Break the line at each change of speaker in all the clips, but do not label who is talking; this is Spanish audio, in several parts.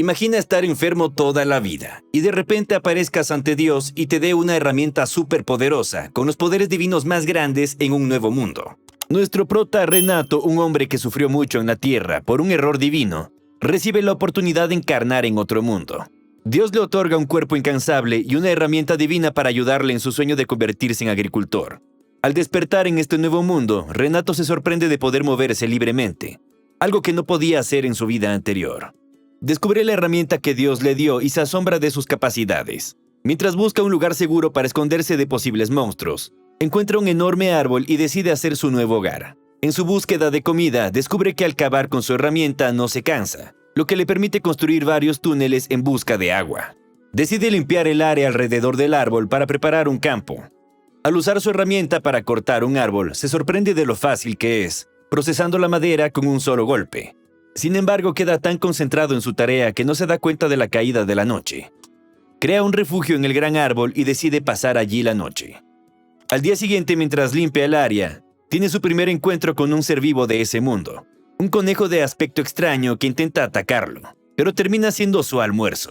Imagina estar enfermo toda la vida y de repente aparezcas ante Dios y te dé una herramienta superpoderosa con los poderes divinos más grandes en un nuevo mundo. Nuestro prota Renato, un hombre que sufrió mucho en la tierra por un error divino, recibe la oportunidad de encarnar en otro mundo. Dios le otorga un cuerpo incansable y una herramienta divina para ayudarle en su sueño de convertirse en agricultor. Al despertar en este nuevo mundo, Renato se sorprende de poder moverse libremente, algo que no podía hacer en su vida anterior. Descubre la herramienta que Dios le dio y se asombra de sus capacidades. Mientras busca un lugar seguro para esconderse de posibles monstruos, encuentra un enorme árbol y decide hacer su nuevo hogar. En su búsqueda de comida, descubre que al cavar con su herramienta no se cansa, lo que le permite construir varios túneles en busca de agua. Decide limpiar el área alrededor del árbol para preparar un campo. Al usar su herramienta para cortar un árbol, se sorprende de lo fácil que es, procesando la madera con un solo golpe. Sin embargo, queda tan concentrado en su tarea que no se da cuenta de la caída de la noche. Crea un refugio en el gran árbol y decide pasar allí la noche. Al día siguiente, mientras limpia el área, tiene su primer encuentro con un ser vivo de ese mundo. Un conejo de aspecto extraño que intenta atacarlo, pero termina siendo su almuerzo.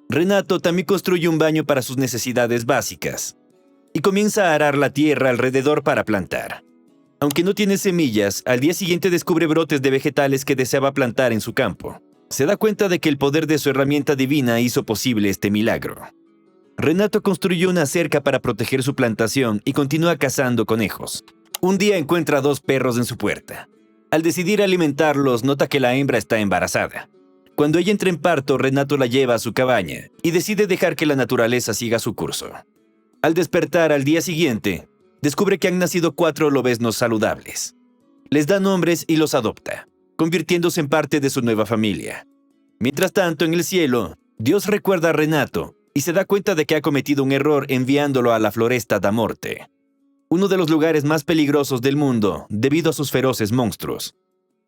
Renato también construye un baño para sus necesidades básicas y comienza a arar la tierra alrededor para plantar. Aunque no tiene semillas, al día siguiente descubre brotes de vegetales que deseaba plantar en su campo. Se da cuenta de que el poder de su herramienta divina hizo posible este milagro. Renato construyó una cerca para proteger su plantación y continúa cazando conejos. Un día encuentra 2 perros en su puerta. Al decidir alimentarlos, nota que la hembra está embarazada. Cuando ella entra en parto, Renato la lleva a su cabaña y decide dejar que la naturaleza siga su curso. Al despertar al día siguiente, descubre que han nacido 4 lobeznos saludables. Les da nombres y los adopta, convirtiéndose en parte de su nueva familia. Mientras tanto, en el cielo, Dios recuerda a Renato y se da cuenta de que ha cometido un error enviándolo a la Floresta da Morte, uno de los lugares más peligrosos del mundo debido a sus feroces monstruos.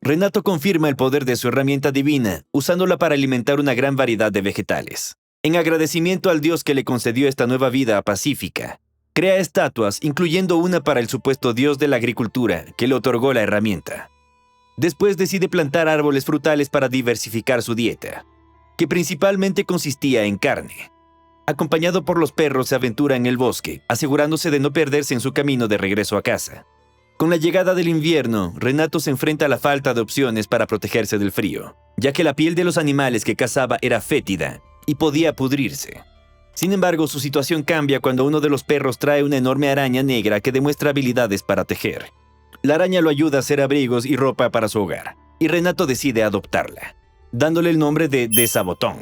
Renato confirma el poder de su herramienta divina, usándola para alimentar una gran variedad de vegetales. En agradecimiento al Dios que le concedió esta nueva vida pacífica, crea estatuas, incluyendo una para el supuesto Dios de la agricultura que le otorgó la herramienta. Después decide plantar árboles frutales para diversificar su dieta, que principalmente consistía en carne. Acompañado por los perros, se aventura en el bosque, asegurándose de no perderse en su camino de regreso a casa. Con la llegada del invierno, Renato se enfrenta a la falta de opciones para protegerse del frío, ya que la piel de los animales que cazaba era fétida y podía pudrirse. Sin embargo, su situación cambia cuando uno de los perros trae una enorme araña negra que demuestra habilidades para tejer. La araña lo ayuda a hacer abrigos y ropa para su hogar, y Renato decide adoptarla, dándole el nombre de Desabotón.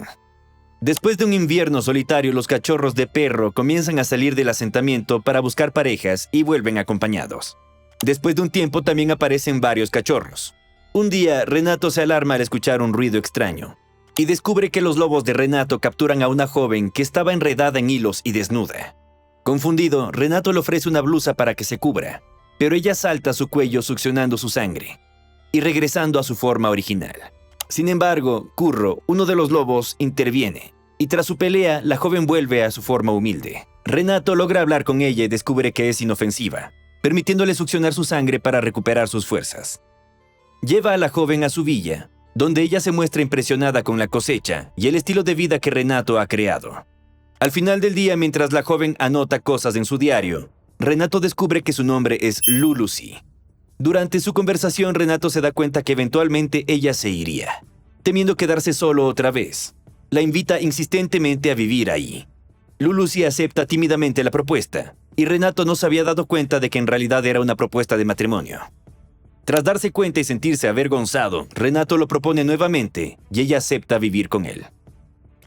Después de un invierno solitario, los cachorros de perro comienzan a salir del asentamiento para buscar parejas y vuelven acompañados. Después de un tiempo también aparecen varios cachorros. Un día, Renato se alarma al escuchar un ruido extraño y descubre que los lobos de Renato capturan a una joven que estaba enredada en hilos y desnuda. Confundido, Renato le ofrece una blusa para que se cubra, pero ella salta a su cuello succionando su sangre y regresando a su forma original. Sin embargo, Curro, uno de los lobos, interviene, y tras su pelea, la joven vuelve a su forma humilde. Renato logra hablar con ella y descubre que es inofensiva, permitiéndole succionar su sangre para recuperar sus fuerzas. Lleva a la joven a su villa, donde ella se muestra impresionada con la cosecha y el estilo de vida que Renato ha creado. Al final del día, mientras la joven anota cosas en su diario, Renato descubre que su nombre es Lulusi. Durante su conversación, Renato se da cuenta que eventualmente ella se iría, temiendo quedarse solo otra vez. La invita insistentemente a vivir ahí. Lulusi acepta tímidamente la propuesta, y Renato no se había dado cuenta de que en realidad era una propuesta de matrimonio. Tras darse cuenta y sentirse avergonzado, Renato lo propone nuevamente, y ella acepta vivir con él.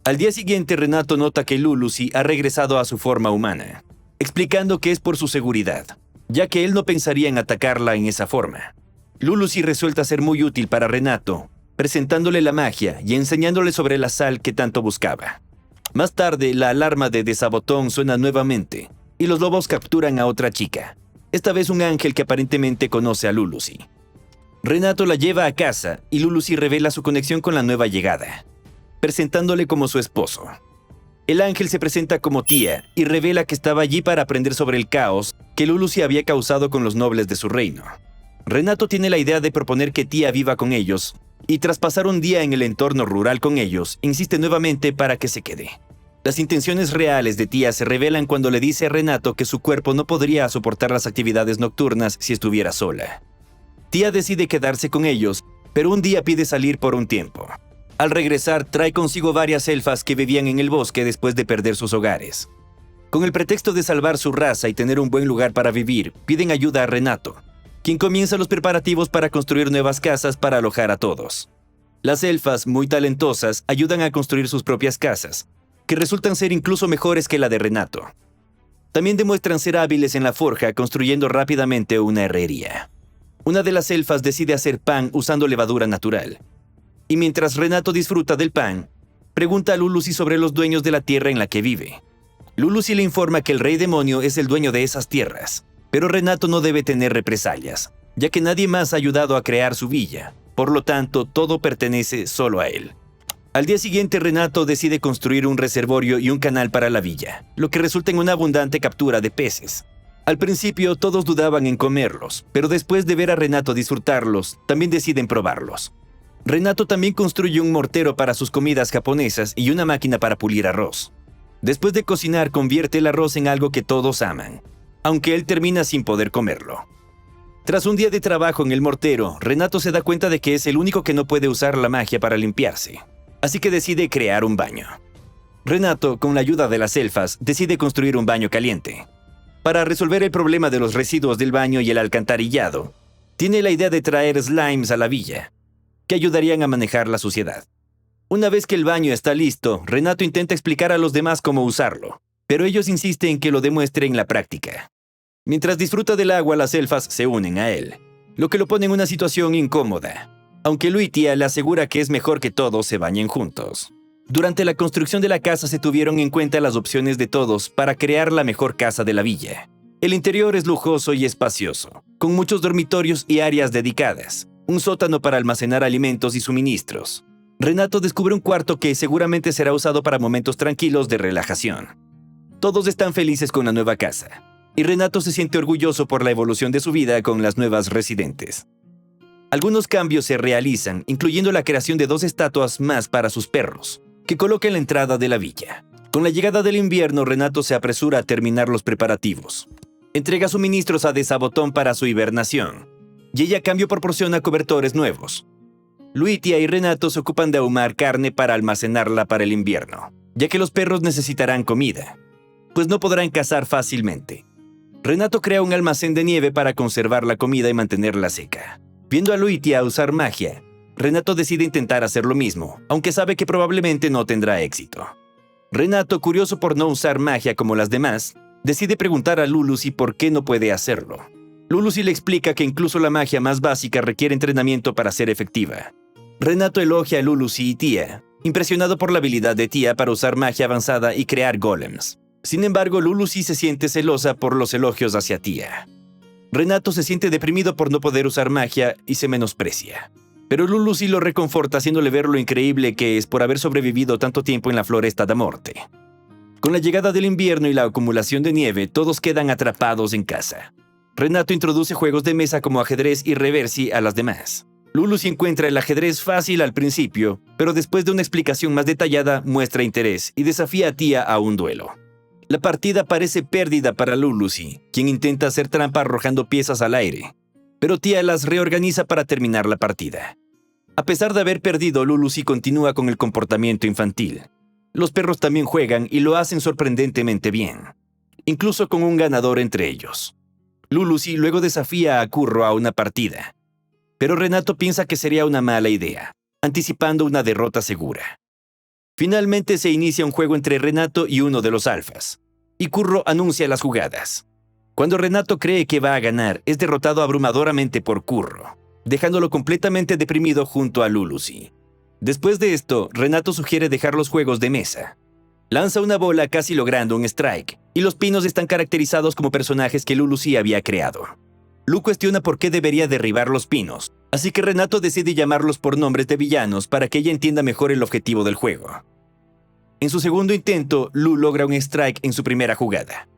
Al día siguiente, Renato nota que Lulusi ha regresado a su forma humana, explicando que es por su seguridad, ya que él no pensaría en atacarla en esa forma. Lulusi resulta ser muy útil para Renato, presentándole la magia y enseñándole sobre la sal que tanto buscaba. Más tarde, la alarma de Desabotón suena nuevamente, y los lobos capturan a otra chica, esta vez un ángel que aparentemente conoce a Lulusi. Renato la lleva a casa y Lulusi revela su conexión con la nueva llegada, presentándole como su esposo. El ángel se presenta como Tía y revela que estaba allí para aprender sobre el caos que Lulusi había causado con los nobles de su reino. Renato tiene la idea de proponer que Tía viva con ellos, Y tras pasar un día en el entorno rural con ellos, insiste nuevamente para que se quede. Las intenciones reales de Tia se revelan cuando le dice a Renato que su cuerpo no podría soportar las actividades nocturnas si estuviera sola. Tia decide quedarse con ellos, pero un día pide salir por un tiempo. Al regresar, trae consigo varias elfas que vivían en el bosque después de perder sus hogares. Con el pretexto de salvar su raza y tener un buen lugar para vivir, piden ayuda a Renato, quien comienza los preparativos para construir nuevas casas para alojar a todos. Las elfas, muy talentosas, ayudan a construir sus propias casas, que resultan ser incluso mejores que la de Renato. También demuestran ser hábiles en la forja, construyendo rápidamente una herrería. Una de las elfas decide hacer pan usando levadura natural. Y mientras Renato disfruta del pan, pregunta a Lulusi sobre los dueños de la tierra en la que vive. Lulusi le informa que el rey demonio es el dueño de esas tierras, pero Renato no debe tener represalias, ya que nadie más ha ayudado a crear su villa. Por lo tanto, todo pertenece solo a él. Al día siguiente, Renato decide construir un reservorio y un canal para la villa, lo que resulta en una abundante captura de peces. Al principio, todos dudaban en comerlos, pero después de ver a Renato disfrutarlos, también deciden probarlos. Renato también construye un mortero para sus comidas japonesas y una máquina para pulir arroz. Después de cocinar, convierte el arroz en algo que todos aman, aunque él termina sin poder comerlo. Tras un día de trabajo en el mortero, Renato se da cuenta de que es el único que no puede usar la magia para limpiarse. Así que decide crear un baño. Renato, con la ayuda de las elfas, decide construir un baño caliente. Para resolver el problema de los residuos del baño y el alcantarillado, tiene la idea de traer slimes a la villa, que ayudarían a manejar la suciedad. Una vez que el baño está listo, Renato intenta explicar a los demás cómo usarlo, pero ellos insisten en que lo demuestre en la práctica. Mientras disfruta del agua, las elfas se unen a él, lo que lo pone en una situación incómoda, aunque Lu y Tia le asegura que es mejor que todos se bañen juntos. Durante la construcción de la casa se tuvieron en cuenta las opciones de todos para crear la mejor casa de la villa. El interior es lujoso y espacioso, con muchos dormitorios y áreas dedicadas, un sótano para almacenar alimentos y suministros. Renato descubre un cuarto que seguramente será usado para momentos tranquilos de relajación. Todos están felices con la nueva casa, y Renato se siente orgulloso por la evolución de su vida con las nuevas residentes. Algunos cambios se realizan, incluyendo la creación de 2 estatuas más para sus perros, que coloca en la entrada de la villa. Con la llegada del invierno, Renato se apresura a terminar los preparativos. Entrega suministros a Desabotón para su hibernación, y ella a cambio proporciona cobertores nuevos. Luitia y Renato se ocupan de ahumar carne para almacenarla para el invierno, ya que los perros necesitarán comida, pues no podrán cazar fácilmente. Renato crea un almacén de nieve para conservar la comida y mantenerla seca. Viendo a Luitia usar magia, Renato decide intentar hacer lo mismo, aunque sabe que probablemente no tendrá éxito. Renato, curioso por no usar magia como las demás, decide preguntar a Lulusi por qué no puede hacerlo. Lulusi le explica que incluso la magia más básica requiere entrenamiento para ser efectiva. Renato elogia a Lulusi y Tia, impresionado por la habilidad de Tia para usar magia avanzada y crear golems. Sin embargo, Lulusi se siente celosa por los elogios hacia Tia. Renato se siente deprimido por no poder usar magia y se menosprecia. Pero Lulusi lo reconforta haciéndole ver lo increíble que es por haber sobrevivido tanto tiempo en la Floresta da Morte. Con la llegada del invierno y la acumulación de nieve, todos quedan atrapados en casa. Renato introduce juegos de mesa como ajedrez y reversi a las demás. Lulusi encuentra el ajedrez fácil al principio, pero después de una explicación más detallada muestra interés y desafía a Tia a un duelo. La partida parece pérdida para Lulusi, quien intenta hacer trampa arrojando piezas al aire, pero Tia las reorganiza para terminar la partida. A pesar de haber perdido, Lulusi continúa con el comportamiento infantil. Los perros también juegan y lo hacen sorprendentemente bien, incluso con un ganador entre ellos. Lulusi luego desafía a Curro a una partida, pero Renato piensa que sería una mala idea, anticipando una derrota segura. Finalmente se inicia un juego entre Renato y uno de los alfas, y Curro anuncia las jugadas. Cuando Renato cree que va a ganar, es derrotado abrumadoramente por Curro, dejándolo completamente deprimido junto a Lulusi. Después de esto, Renato sugiere dejar los juegos de mesa. Lanza una bola casi logrando un strike, y los pinos están caracterizados como personajes que Lulusi había creado. Lu cuestiona por qué debería derribar los pinos, así que Renato decide llamarlos por nombres de villanos para que ella entienda mejor el objetivo del juego. En su segundo intento, Lu logra un strike en su primera jugada.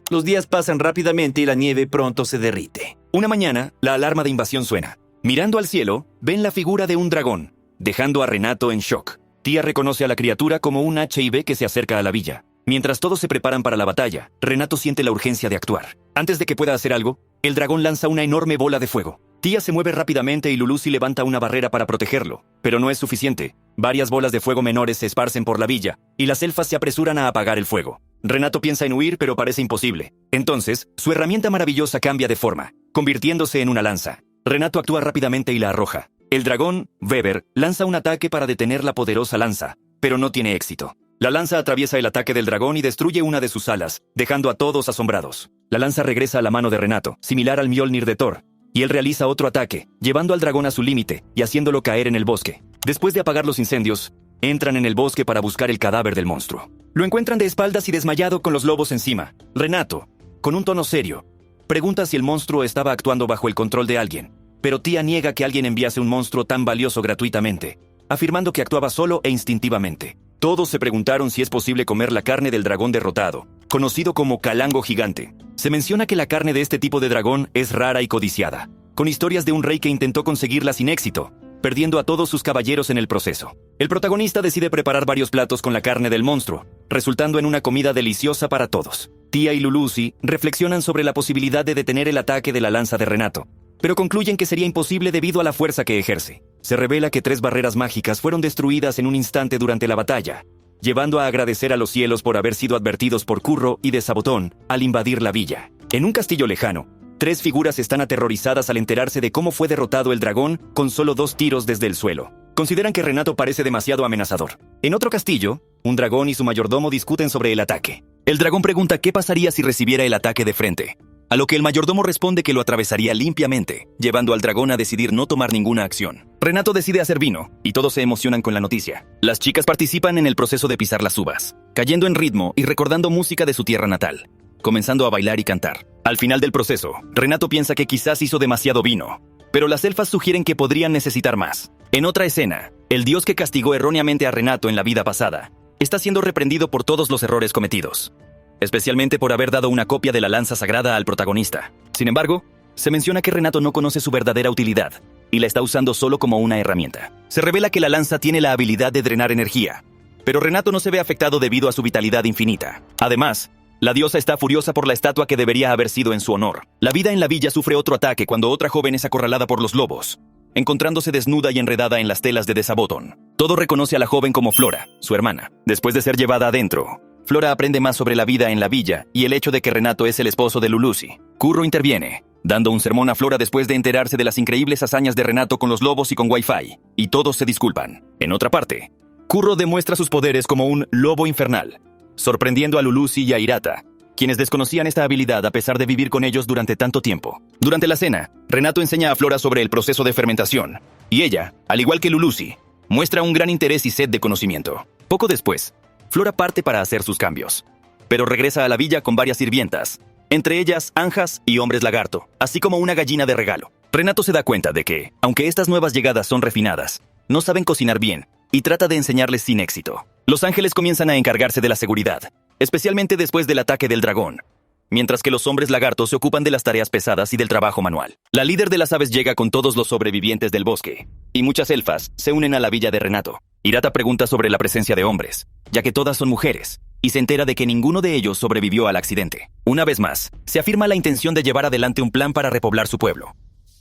Los días pasan rápidamente y la nieve pronto se derrite.
Una mañana, la alarma de invasión suena. Mirando al cielo, ven la figura de un dragón. dejando a Renato en shock. Tía reconoce a la criatura como un HIV que se acerca a la villa. Mientras todos se preparan para la batalla, Renato siente la urgencia de actuar. Antes de que pueda hacer algo, el dragón lanza una enorme bola de fuego. Tía se mueve rápidamente y Lulusi levanta una barrera para protegerlo, pero no es suficiente. Varias bolas de fuego menores se esparcen por la villa, y las elfas se apresuran a apagar el fuego. Renato piensa en huir, pero parece imposible. Entonces, su herramienta maravillosa cambia de forma, convirtiéndose en una lanza. Renato actúa rápidamente y la arroja. El dragón, Weber, lanza un ataque para detener la poderosa lanza, pero no tiene éxito. La lanza atraviesa el ataque del dragón y destruye una de sus alas, dejando a todos asombrados. La lanza regresa a la mano de Renato, similar al Mjolnir de Thor, y él realiza otro ataque, llevando al dragón a su límite y haciéndolo caer en el bosque. Después de apagar los incendios, entran en el bosque para buscar el cadáver del monstruo. Lo encuentran de espaldas y desmayado con los lobos encima. Renato, con un tono serio, pregunta si el monstruo estaba actuando bajo el control de alguien, pero Tía niega que alguien enviase un monstruo tan valioso gratuitamente, afirmando que actuaba solo e instintivamente. Todos se preguntaron si es posible comer la carne del dragón derrotado, conocido como calango gigante. Se menciona que la carne de este tipo de dragón es rara y codiciada, con historias de un rey que intentó conseguirla sin éxito, perdiendo a todos sus caballeros en el proceso. El protagonista decide preparar varios platos con la carne del monstruo, resultando en una comida deliciosa para todos. Tía y Lulusi reflexionan sobre la posibilidad de detener el ataque de la lanza de Renato, pero concluyen que sería imposible debido a la fuerza que ejerce. Se revela que 3 barreras mágicas fueron destruidas en un instante durante la batalla, llevando a agradecer a los cielos por haber sido advertidos por Curro y de Sabotón al invadir la villa. En un castillo lejano, 3 figuras están aterrorizadas al enterarse de cómo fue derrotado el dragón con solo 2 tiros desde el suelo. Consideran que Renato parece demasiado amenazador. En otro castillo, un dragón y su mayordomo discuten sobre el ataque. El dragón pregunta qué pasaría si recibiera el ataque de frente, a lo que el mayordomo responde que lo atravesaría limpiamente, llevando al dragón a decidir no tomar ninguna acción. Renato decide hacer vino, y todos se emocionan con la noticia. Las chicas participan en el proceso de pisar las uvas, cayendo en ritmo y recordando música de su tierra natal, comenzando a bailar y cantar. Al final del proceso, Renato piensa que quizás hizo demasiado vino, pero las elfas sugieren que podrían necesitar más. En otra escena, el dios que castigó erróneamente a Renato en la vida pasada está siendo reprendido por todos los errores cometidos, especialmente por haber dado una copia de la lanza sagrada al protagonista. Sin embargo, se menciona que Renato no conoce su verdadera utilidad y la está usando solo como una herramienta. Se revela que la lanza tiene la habilidad de drenar energía, pero Renato no se ve afectado debido a su vitalidad infinita. Además, la diosa está furiosa por la estatua que debería haber sido en su honor. La vida en la villa sufre otro ataque cuando otra joven es acorralada por los lobos, encontrándose desnuda y enredada en las telas de Desabotón. Todo reconoce a la joven como Flora, su hermana. Después de ser llevada adentro, Flora aprende más sobre la vida en la villa y el hecho de que Renato es el esposo de Lulusi. Curro interviene, dando un sermón a Flora después de enterarse de las increíbles hazañas de Renato con los lobos y con Wi-Fi, y todos se disculpan. En otra parte, Curro demuestra sus poderes como un lobo infernal, sorprendiendo a Lulusi y a Hirata, quienes desconocían esta habilidad a pesar de vivir con ellos durante tanto tiempo. Durante la cena, Renato enseña a Flora sobre el proceso de fermentación, y ella, al igual que Lulusi, muestra un gran interés y sed de conocimiento. Poco después, Flora parte para hacer sus cambios, pero regresa a la villa con varias sirvientas, entre ellas anjas y hombres lagarto, así como una gallina de regalo. Renato se da cuenta de que, aunque estas nuevas llegadas son refinadas, no saben cocinar bien, y trata de enseñarles sin éxito. Los ángeles comienzan a encargarse de la seguridad, especialmente después del ataque del dragón, mientras que los hombres lagartos se ocupan de las tareas pesadas y del trabajo manual. La líder de las aves llega con todos los sobrevivientes del bosque, y muchas elfas se unen a la villa de Renato. Hirata pregunta sobre la presencia de hombres, ya que todas son mujeres, y se entera de que ninguno de ellos sobrevivió al accidente. Una vez más, se afirma la intención de llevar adelante un plan para repoblar su pueblo.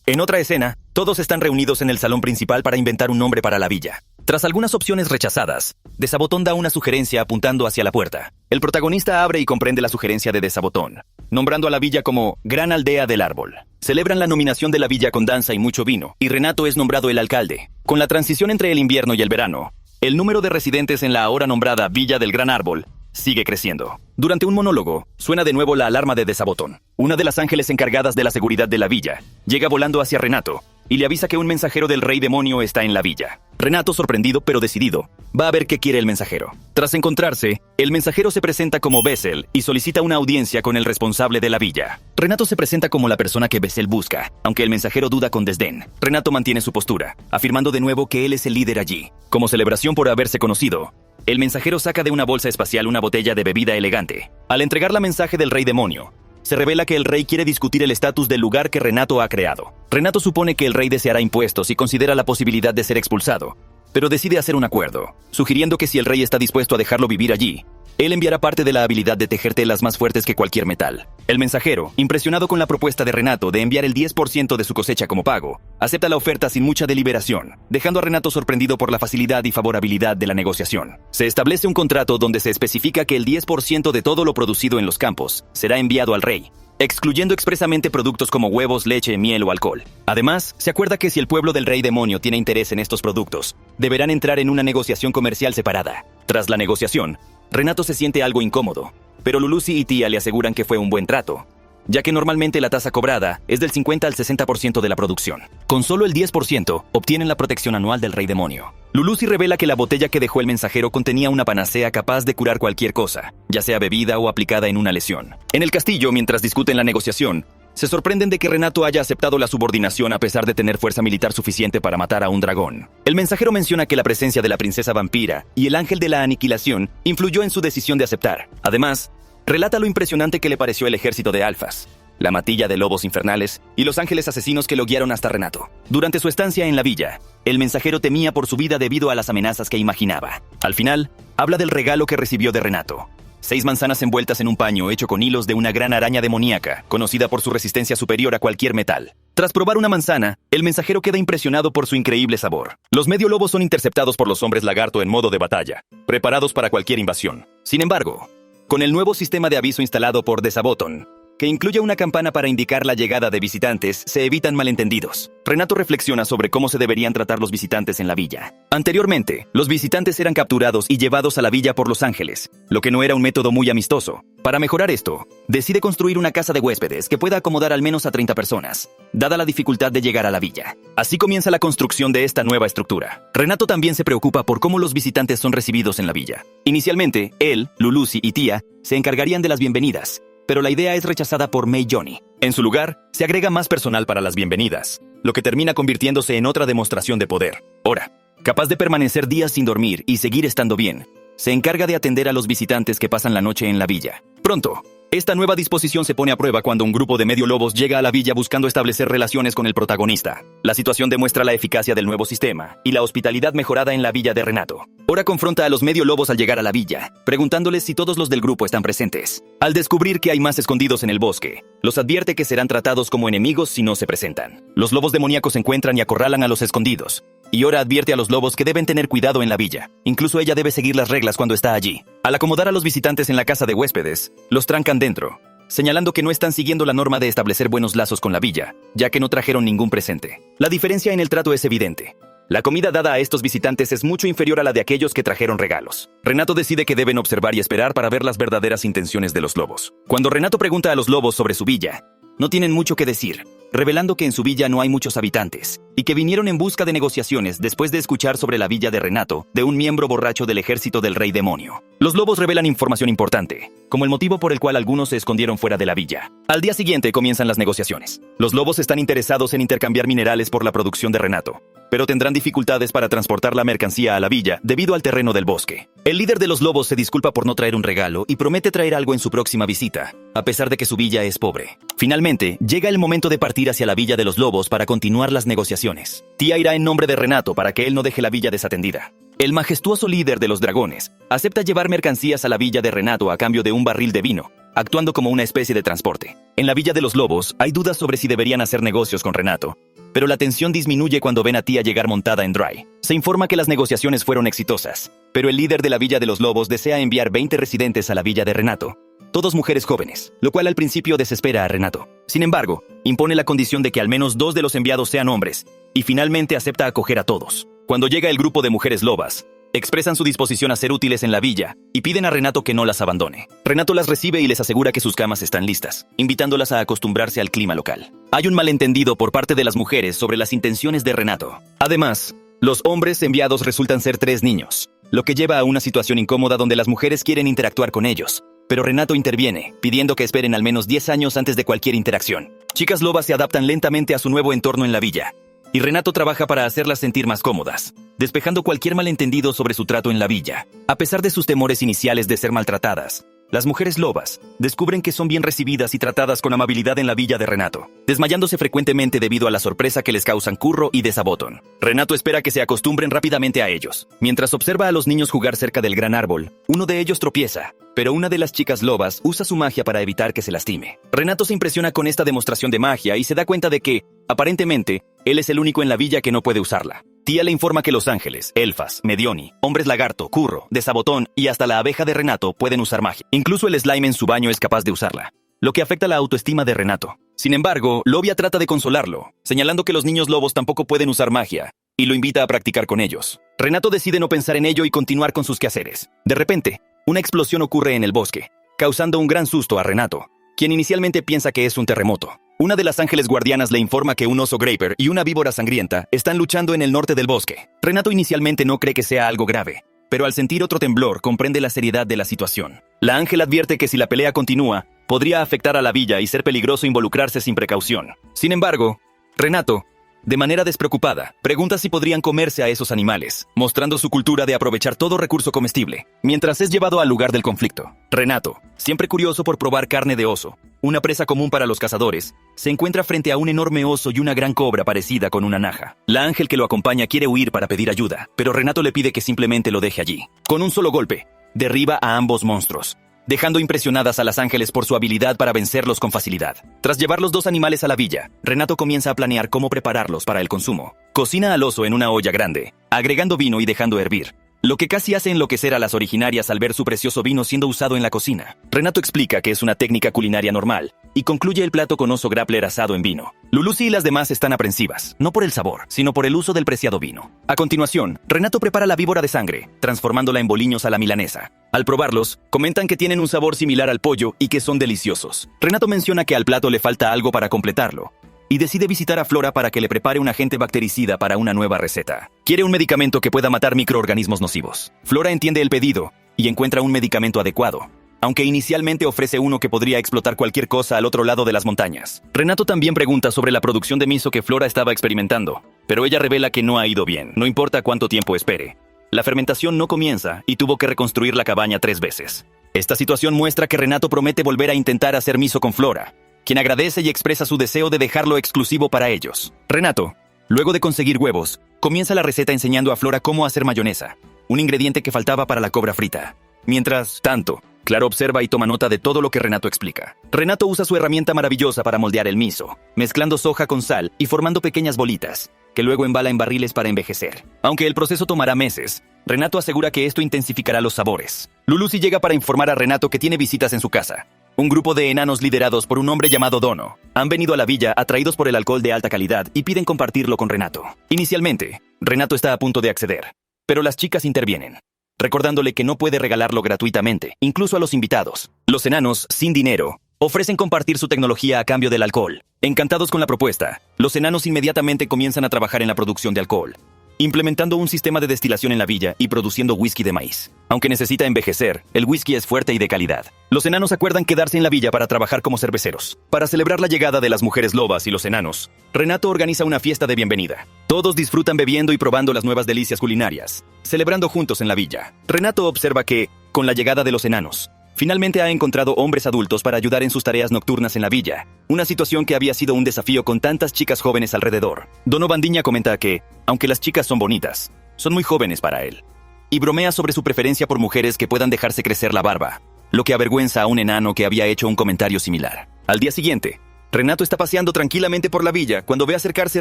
En otra escena, todos están reunidos en el salón principal para inventar un nombre para la villa. Tras algunas opciones rechazadas, Desabotón da una sugerencia apuntando hacia la puerta. El protagonista abre y comprende la sugerencia de Desabotón, nombrando a la villa como Gran Aldea del Árbol. Celebran la nominación de la villa con danza y mucho vino, y Renato es nombrado el alcalde. Con la transición entre el invierno y el verano, el número de residentes en la ahora nombrada Villa del Gran Árbol sigue creciendo. Durante un monólogo, suena de nuevo la alarma de Desabotón. Una de las ángeles encargadas de la seguridad de la villa llega volando hacia Renato y le avisa que un mensajero del rey demonio está en la villa. Renato, sorprendido pero decidido, va a ver qué quiere el mensajero. Tras encontrarse, el mensajero se presenta como Bessel y solicita una audiencia con el responsable de la villa. Renato se presenta como la persona que Bessel busca, aunque el mensajero duda con desdén. Renato mantiene su postura, afirmando de nuevo que él es el líder allí. Como celebración por haberse conocido, el mensajero saca de una bolsa espacial una botella de bebida elegante. Al entregar la mensaje del rey demonio, se revela que el rey quiere discutir el estatus del lugar que Renato ha creado. Renato supone que el rey deseará impuestos y considera la posibilidad de ser expulsado, pero decide hacer un acuerdo, sugiriendo que si el rey está dispuesto a dejarlo vivir allí, él enviará parte de la habilidad de tejer telas más fuertes que cualquier metal. El mensajero, impresionado con la propuesta de Renato de enviar el 10% de su cosecha como pago, acepta la oferta sin mucha deliberación, dejando a Renato sorprendido por la facilidad y favorabilidad de la negociación. Se establece un contrato donde se especifica que el 10% de todo lo producido en los campos será enviado al rey, excluyendo expresamente productos como huevos, leche, miel o alcohol. Además, se acuerda que si el pueblo del rey demonio tiene interés en estos productos, deberán entrar en una negociación comercial separada. Tras la negociación, Renato se siente algo incómodo, pero Lulusi y Tia le aseguran que fue un buen trato, ya que normalmente la tasa cobrada es del 50 al 60% de la producción. Con solo el 10% obtienen la protección anual del rey demonio. Lulusi revela que la botella que dejó el mensajero contenía una panacea capaz de curar cualquier cosa, ya sea bebida o aplicada en una lesión. En el castillo, mientras discuten la negociación, se sorprenden de que Renato haya aceptado la subordinación a pesar de tener fuerza militar suficiente para matar a un dragón. El mensajero menciona que la presencia de la princesa vampira y el ángel de la aniquilación influyó en su decisión de aceptar. Además, relata lo impresionante que le pareció el ejército de alfas, la matilla de lobos infernales y los ángeles asesinos que lo guiaron hasta Renato. Durante su estancia en la villa, el mensajero temía por su vida debido a las amenazas que imaginaba. Al final, habla del regalo que recibió de Renato: 6 manzanas envueltas en un paño hecho con hilos de una gran araña demoníaca, conocida por su resistencia superior a cualquier metal. Tras probar una manzana, el mensajero queda impresionado por su increíble sabor. Los medio lobos son interceptados por los hombres lagarto en modo de batalla, preparados para cualquier invasión. Sin embargo, con el nuevo sistema de aviso instalado por The Saboton, que incluye una campana para indicar la llegada de visitantes, se evitan malentendidos. Renato reflexiona sobre cómo se deberían tratar los visitantes en la villa. Anteriormente, los visitantes eran capturados y llevados a la villa por los ángeles, lo que no era un método muy amistoso. Para mejorar esto, decide construir una casa de huéspedes que pueda acomodar al menos a 30 personas, dada la dificultad de llegar a la villa. Así comienza la construcción de esta nueva estructura. Renato también se preocupa por cómo los visitantes son recibidos en la villa. Inicialmente, él, Lulusi y Tia se encargarían de las bienvenidas, pero la idea es rechazada por May Johnny. En su lugar, se agrega más personal para las bienvenidas, lo que termina convirtiéndose en otra demostración de poder. Ora, capaz de permanecer días sin dormir y seguir estando bien, se encarga de atender a los visitantes que pasan la noche en la villa. Pronto, esta nueva disposición se pone a prueba cuando un grupo de medio lobos llega a la villa buscando establecer relaciones con el protagonista. La situación demuestra la eficacia del nuevo sistema y la hospitalidad mejorada en la villa de Renato. Ora confronta a los medio lobos al llegar a la villa, preguntándoles si todos los del grupo están presentes. Al descubrir que hay más escondidos en el bosque, los advierte que serán tratados como enemigos si no se presentan. Los lobos demoníacos encuentran y acorralan a los escondidos, y Ora advierte a los lobos que deben tener cuidado en la villa. Incluso ella debe seguir las reglas cuando está allí. Al acomodar a los visitantes en la casa de huéspedes, los trancan dentro, señalando que no están siguiendo la norma de establecer buenos lazos con la villa, ya que no trajeron ningún presente. La diferencia en el trato es evidente. La comida dada a estos visitantes es mucho inferior a la de aquellos que trajeron regalos. Renato decide que deben observar y esperar para ver las verdaderas intenciones de los lobos. Cuando Renato pregunta a los lobos sobre su villa, no tienen mucho que decir, revelando que en su villa no hay muchos habitantes, y que vinieron en busca de negociaciones después de escuchar sobre la villa de Renato de un miembro borracho del ejército del rey demonio. Los lobos revelan información importante, como el motivo por el cual algunos se escondieron fuera de la villa. Al día siguiente comienzan las negociaciones. Los lobos están interesados en intercambiar minerales por la producción de Renato, pero tendrán dificultades para transportar la mercancía a la villa debido al terreno del bosque. El líder de los lobos se disculpa por no traer un regalo y promete traer algo en su próxima visita, a pesar de que su villa es pobre. Finalmente, llega el momento de partir hacia la villa de los lobos para continuar las negociaciones. Tia irá en nombre de Renato para que él no deje la villa desatendida. El majestuoso líder de los dragones acepta llevar mercancías a la villa de Renato a cambio de un barril de vino, actuando como una especie de transporte. En la villa de los lobos hay dudas sobre si deberían hacer negocios con Renato, pero la tensión disminuye cuando ven a Tia llegar montada en Dry. Se informa que las negociaciones fueron exitosas, pero el líder de la villa de los lobos desea enviar 20 residentes a la villa de Renato, todos mujeres jóvenes, lo cual al principio desespera a Renato. Sin embargo, impone la condición de que al menos 2 de los enviados sean hombres, y finalmente acepta acoger a todos. Cuando llega el grupo de mujeres lobas, expresan su disposición a ser útiles en la villa y piden a Renato que no las abandone. Renato las recibe y les asegura que sus camas están listas, invitándolas a acostumbrarse al clima local. Hay un malentendido por parte de las mujeres sobre las intenciones de Renato. Además, los hombres enviados resultan ser 3 niños, lo que lleva a una situación incómoda donde las mujeres quieren interactuar con ellos, pero Renato interviene, pidiendo que esperen al menos 10 años antes de cualquier interacción. Chicas lobas se adaptan lentamente a su nuevo entorno en la villa, y Renato trabaja para hacerlas sentir más cómodas, despejando cualquier malentendido sobre su trato en la villa. A pesar de sus temores iniciales de ser maltratadas, las mujeres lobas descubren que son bien recibidas y tratadas con amabilidad en la villa de Renato, desmayándose frecuentemente debido a la sorpresa que les causan Curro y Desaboton. Renato espera que se acostumbren rápidamente a ellos. Mientras observa a los niños jugar cerca del gran árbol, uno de ellos tropieza, pero una de las chicas lobas usa su magia para evitar que se lastime. Renato se impresiona con esta demostración de magia y se da cuenta de que, aparentemente, él es el único en la villa que no puede usarla. Tía le informa que los ángeles, elfas, Medioni, hombres lagarto, Curro, Desabotón y hasta la abeja de Renato pueden usar magia. Incluso el slime en su baño es capaz de usarla, lo que afecta la autoestima de Renato. Sin embargo, Lobia trata de consolarlo, señalando que los niños lobos tampoco pueden usar magia, y lo invita a practicar con ellos. Renato decide no pensar en ello y continuar con sus quehaceres. De repente, una explosión ocurre en el bosque, causando un gran susto a Renato, quien inicialmente piensa que es un terremoto. Una de las ángeles guardianas le informa que un oso Graper y una víbora sangrienta están luchando en el norte del bosque. Renato inicialmente no cree que sea algo grave, pero al sentir otro temblor comprende la seriedad de la situación. La ángel advierte que si la pelea continúa, podría afectar a la villa y ser peligroso involucrarse sin precaución. Sin embargo, Renato, de manera despreocupada, pregunta si podrían comerse a esos animales, mostrando su cultura de aprovechar todo recurso comestible, mientras es llevado al lugar del conflicto. Renato, siempre curioso por probar carne de oso, una presa común para los cazadores, se encuentra frente a un enorme oso y una gran cobra parecida con una naja. La ángel que lo acompaña quiere huir para pedir ayuda, pero Renato le pide que simplemente lo deje allí. Con un solo golpe, derriba a ambos monstruos, dejando impresionadas a las ángeles por su habilidad para vencerlos con facilidad. Tras llevar los dos animales a la villa, Renato comienza a planear cómo prepararlos para el consumo. Cocina al oso en una olla grande, agregando vino y dejando hervir, lo que casi hace enloquecer a las originarias al ver su precioso vino siendo usado en la cocina. Renato explica que es una técnica culinaria normal, y concluye el plato con oso grappler asado en vino. Lulusi y las demás están aprensivas, no por el sabor, sino por el uso del preciado vino. A continuación, Renato prepara la víbora de sangre, transformándola en boliños a la milanesa. Al probarlos, comentan que tienen un sabor similar al pollo y que son deliciosos. Renato menciona que al plato le falta algo para completarlo, y decide visitar a Flora para que le prepare un agente bactericida para una nueva receta. Quiere un medicamento que pueda matar microorganismos nocivos. Flora entiende el pedido y encuentra un medicamento adecuado, aunque inicialmente ofrece uno que podría explotar cualquier cosa al otro lado de las montañas. Renato también pregunta sobre la producción de miso que Flora estaba experimentando, pero ella revela que no ha ido bien, no importa cuánto tiempo espere. La fermentación no comienza y tuvo que reconstruir la cabaña 3 veces. Esta situación muestra que Renato promete volver a intentar hacer miso con Flora, quien agradece y expresa su deseo de dejarlo exclusivo para ellos. Renato, luego de conseguir huevos, comienza la receta enseñando a Flora cómo hacer mayonesa, un ingrediente que faltaba para la cobra frita. Mientras tanto, Claro observa y toma nota de todo lo que Renato explica. Renato usa su herramienta maravillosa para moldear el miso, mezclando soja con sal y formando pequeñas bolitas, que luego embala en barriles para envejecer. Aunque el proceso tomará meses, Renato asegura que esto intensificará los sabores. Lulusi llega para informar a Renato que tiene visitas en su casa. Un grupo de enanos liderados por un hombre llamado Dono han venido a la villa atraídos por el alcohol de alta calidad y piden compartirlo con Renato. Inicialmente, Renato está a punto de acceder, pero las chicas intervienen, recordándole que no puede regalarlo gratuitamente, incluso a los invitados. Los enanos, sin dinero, ofrecen compartir su tecnología a cambio del alcohol. Encantados con la propuesta, los enanos inmediatamente comienzan a trabajar en la producción de alcohol, implementando un sistema de destilación en la villa y produciendo whisky de maíz. Aunque necesita envejecer, el whisky es fuerte y de calidad. Los enanos acuerdan quedarse en la villa para trabajar como cerveceros. Para celebrar la llegada de las mujeres lobas y los enanos, Renato organiza una fiesta de bienvenida. Todos disfrutan bebiendo y probando las nuevas delicias culinarias, celebrando juntos en la villa. Renato observa que, con la llegada de los enanos, finalmente ha encontrado hombres adultos para ayudar en sus tareas nocturnas en la villa, una situación que había sido un desafío con tantas chicas jóvenes alrededor. Dono Bandiña comenta que, aunque las chicas son bonitas, son muy jóvenes para él, y bromea sobre su preferencia por mujeres que puedan dejarse crecer la barba, lo que avergüenza a un enano que había hecho un comentario similar. Al día siguiente, Renato está paseando tranquilamente por la villa cuando ve acercarse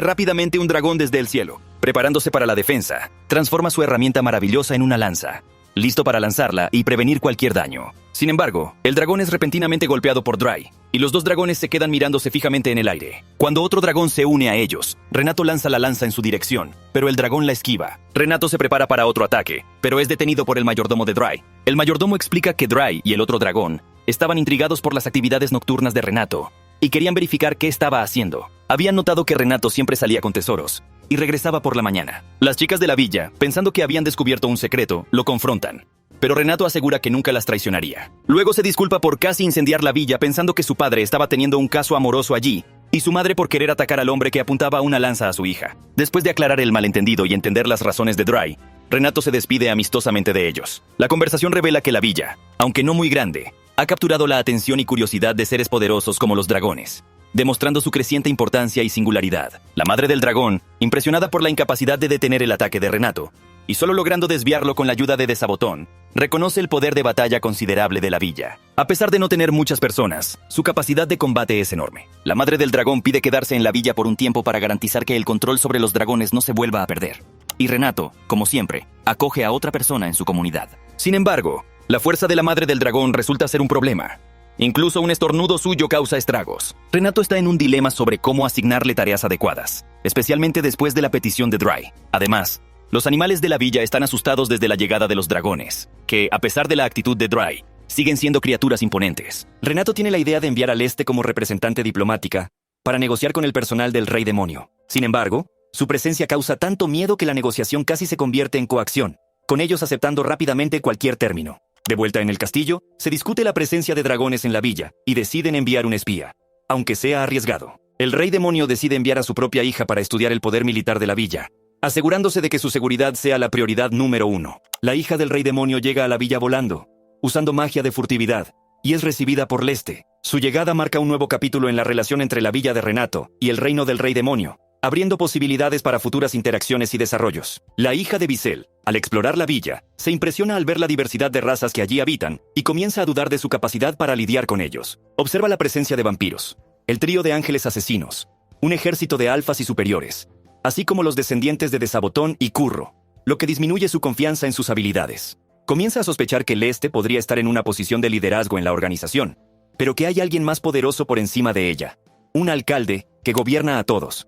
rápidamente un dragón desde el cielo. Preparándose para la defensa, transforma su herramienta maravillosa en una lanza, listo para lanzarla y prevenir cualquier daño. Sin embargo, el dragón es repentinamente golpeado por Dry, y los dos dragones se quedan mirándose fijamente en el aire. Cuando otro dragón se une a ellos, Renato lanza la lanza en su dirección, pero el dragón la esquiva. Renato se prepara para otro ataque, pero es detenido por el mayordomo de Dry. El mayordomo explica que Dry y el otro dragón estaban intrigados por las actividades nocturnas de Renato, y querían verificar qué estaba haciendo. Habían notado que Renato siempre salía con tesoros, y regresaba por la mañana. Las chicas de la villa, pensando que habían descubierto un secreto, lo confrontan, pero Renato asegura que nunca las traicionaría. Luego se disculpa por casi incendiar la villa pensando que su padre estaba teniendo un caso amoroso allí, y su madre por querer atacar al hombre que apuntaba una lanza a su hija. Después de aclarar el malentendido y entender las razones de Dry, Renato se despide amistosamente de ellos. La conversación revela que la villa, aunque no muy grande, ha capturado la atención y curiosidad de seres poderosos como los dragones, demostrando su creciente importancia y singularidad. La madre del dragón, impresionada por la incapacidad de detener el ataque de Renato, y solo logrando desviarlo con la ayuda de Desabotón, reconoce el poder de batalla considerable de la villa. A pesar de no tener muchas personas, su capacidad de combate es enorme. La madre del dragón pide quedarse en la villa por un tiempo para garantizar que el control sobre los dragones no se vuelva a perder. Y Renato, como siempre, acoge a otra persona en su comunidad. Sin embargo, la fuerza de la madre del dragón resulta ser un problema. Incluso un estornudo suyo causa estragos. Renato está en un dilema sobre cómo asignarle tareas adecuadas, especialmente después de la petición de Dry. Además, los animales de la villa están asustados desde la llegada de los dragones, que, a pesar de la actitud de Dry, siguen siendo criaturas imponentes. Renato tiene la idea de enviar al este como representante diplomática para negociar con el personal del Rey Demonio. Sin embargo, su presencia causa tanto miedo que la negociación casi se convierte en coacción, con ellos aceptando rápidamente cualquier término. De vuelta en el castillo, se discute la presencia de dragones en la villa y deciden enviar un espía, aunque sea arriesgado. El Rey Demonio decide enviar a su propia hija para estudiar el poder militar de la villa, asegurándose de que su seguridad sea la prioridad número 1. La hija del Rey Demonio llega a la villa volando, usando magia de furtividad, y es recibida por Leste. Su llegada marca un nuevo capítulo en la relación entre la villa de Renato y el reino del Rey Demonio, abriendo posibilidades para futuras interacciones y desarrollos. La hija de Visel, al explorar la villa, se impresiona al ver la diversidad de razas que allí habitan y comienza a dudar de su capacidad para lidiar con ellos. Observa la presencia de vampiros, el trío de ángeles asesinos, un ejército de alfas y superiores, así como los descendientes de Desabotón y Curro, lo que disminuye su confianza en sus habilidades. Comienza a sospechar que Leste podría estar en una posición de liderazgo en la organización, pero que hay alguien más poderoso por encima de ella, un alcalde que gobierna a todos.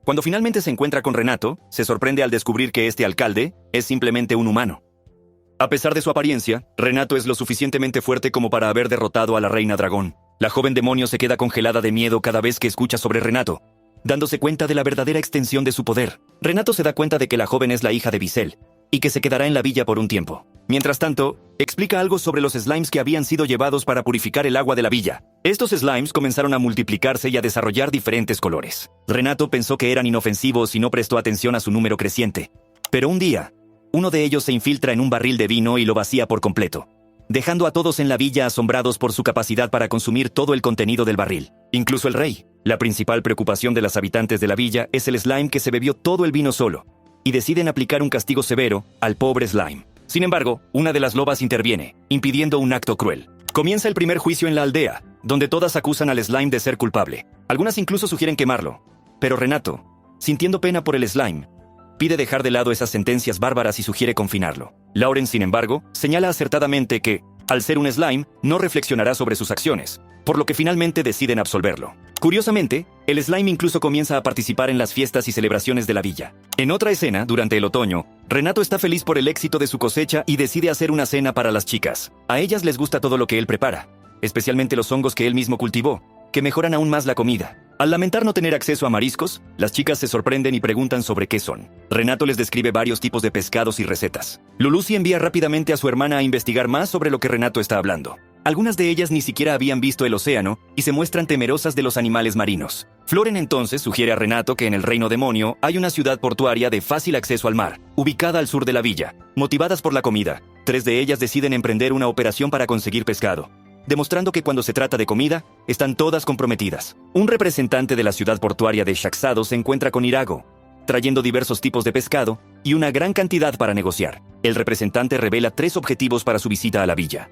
Cuando finalmente se encuentra con Renato, se sorprende al descubrir que este alcalde es simplemente un humano. A pesar de su apariencia, Renato es lo suficientemente fuerte como para haber derrotado a la reina dragón. La joven demonio se queda congelada de miedo cada vez que escucha sobre Renato, dándose cuenta de la verdadera extensión de su poder. Renato se da cuenta de que la joven es la hija de Visel, y que se quedará en la villa por un tiempo. Mientras tanto, explica algo sobre los slimes que habían sido llevados para purificar el agua de la villa. Estos slimes comenzaron a multiplicarse y a desarrollar diferentes colores. Renato pensó que eran inofensivos y no prestó atención a su número creciente. Pero un día, uno de ellos se infiltra en un barril de vino y lo vacía por completo, dejando a todos en la villa asombrados por su capacidad para consumir todo el contenido del barril, incluso el rey. La principal preocupación de las habitantes de la villa es el slime que se bebió todo el vino solo, y deciden aplicar un castigo severo al pobre slime. Sin embargo, una de las lobas interviene, impidiendo un acto cruel. Comienza el primer juicio en la aldea, donde todas acusan al slime de ser culpable. Algunas incluso sugieren quemarlo. Pero Renato, sintiendo pena por el slime, pide dejar de lado esas sentencias bárbaras y sugiere confinarlo. Lauren, sin embargo, señala acertadamente que, al ser un slime, no reflexionará sobre sus acciones, por lo que finalmente deciden absolverlo. Curiosamente, el slime incluso comienza a participar en las fiestas y celebraciones de la villa. En otra escena, durante el otoño, Renato está feliz por el éxito de su cosecha y decide hacer una cena para las chicas. A ellas les gusta todo lo que él prepara, especialmente los hongos que él mismo cultivó, que mejoran aún más la comida. Al lamentar no tener acceso a mariscos, las chicas se sorprenden y preguntan sobre qué son. Renato les describe varios tipos de pescados y recetas. Lulusi envía rápidamente a su hermana a investigar más sobre lo que Renato está hablando. Algunas de ellas ni siquiera habían visto el océano y se muestran temerosas de los animales marinos. Floren entonces sugiere a Renato que en el Reino Demonio hay una ciudad portuaria de fácil acceso al mar, ubicada al sur de la villa. Motivadas por la comida, 3 de ellas deciden emprender una operación para conseguir pescado, demostrando que cuando se trata de comida, están todas comprometidas. Un representante de la ciudad portuaria de Shaxado se encuentra con Irago, trayendo diversos tipos de pescado y una gran cantidad para negociar. El representante revela 3 objetivos para su visita a la villa: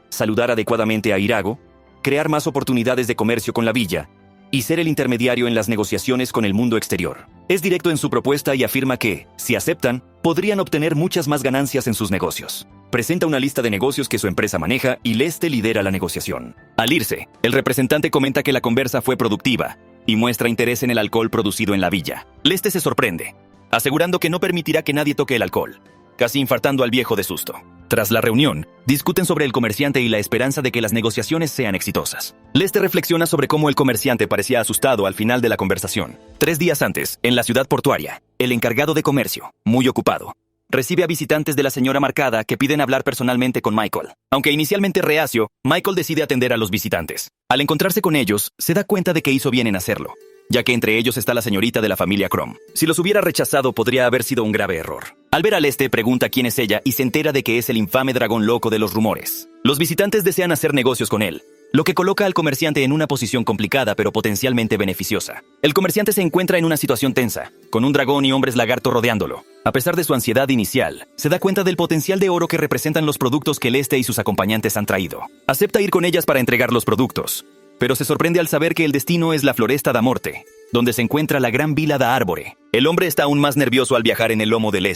saludar adecuadamente a Irago, crear más oportunidades de comercio con la villa, y ser el intermediario en las negociaciones con el mundo exterior. Es directo en su propuesta y afirma que, si aceptan, podrían obtener muchas más ganancias en sus negocios. Presenta una lista de negocios que su empresa maneja y Leste lidera la negociación. Al irse, el representante comenta que la conversa fue productiva y muestra interés en el alcohol producido en la villa. Leste se sorprende, asegurando que no permitirá que nadie toque el alcohol, casi infartando al viejo de susto. Tras la reunión, discuten sobre el comerciante y la esperanza de que las negociaciones sean exitosas. Leste reflexiona sobre cómo el comerciante parecía asustado al final de la conversación. 3 días antes, en la ciudad portuaria, el encargado de comercio, muy ocupado, recibe a visitantes de la señora Marcada que piden hablar personalmente con Michael. Aunque inicialmente reacio, Michael decide atender a los visitantes. Al encontrarse con ellos, se da cuenta de que hizo bien en hacerlo. ya que entre ellos está la señorita de la familia Crom. Si los hubiera rechazado, podría haber sido un grave error. Al ver al pregunta quién es ella y se entera de que es el infame dragón loco de los rumores. Los visitantes desean hacer negocios con él, lo que coloca al comerciante en una posición complicada pero potencialmente beneficiosa. El comerciante se encuentra en una situación tensa, con un dragón y hombres lagarto rodeándolo. A pesar de su ansiedad inicial, se da cuenta del potencial de oro que representan los productos que el y sus acompañantes han traído. Acepta ir con ellas para entregar los productos, pero se sorprende al saber que el destino es la Floresta da Morte, donde se encuentra la gran Vila da Árbore. El hombre está aún más nervioso al viajar en el lomo del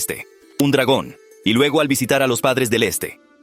un dragón, y luego al visitar a los padres del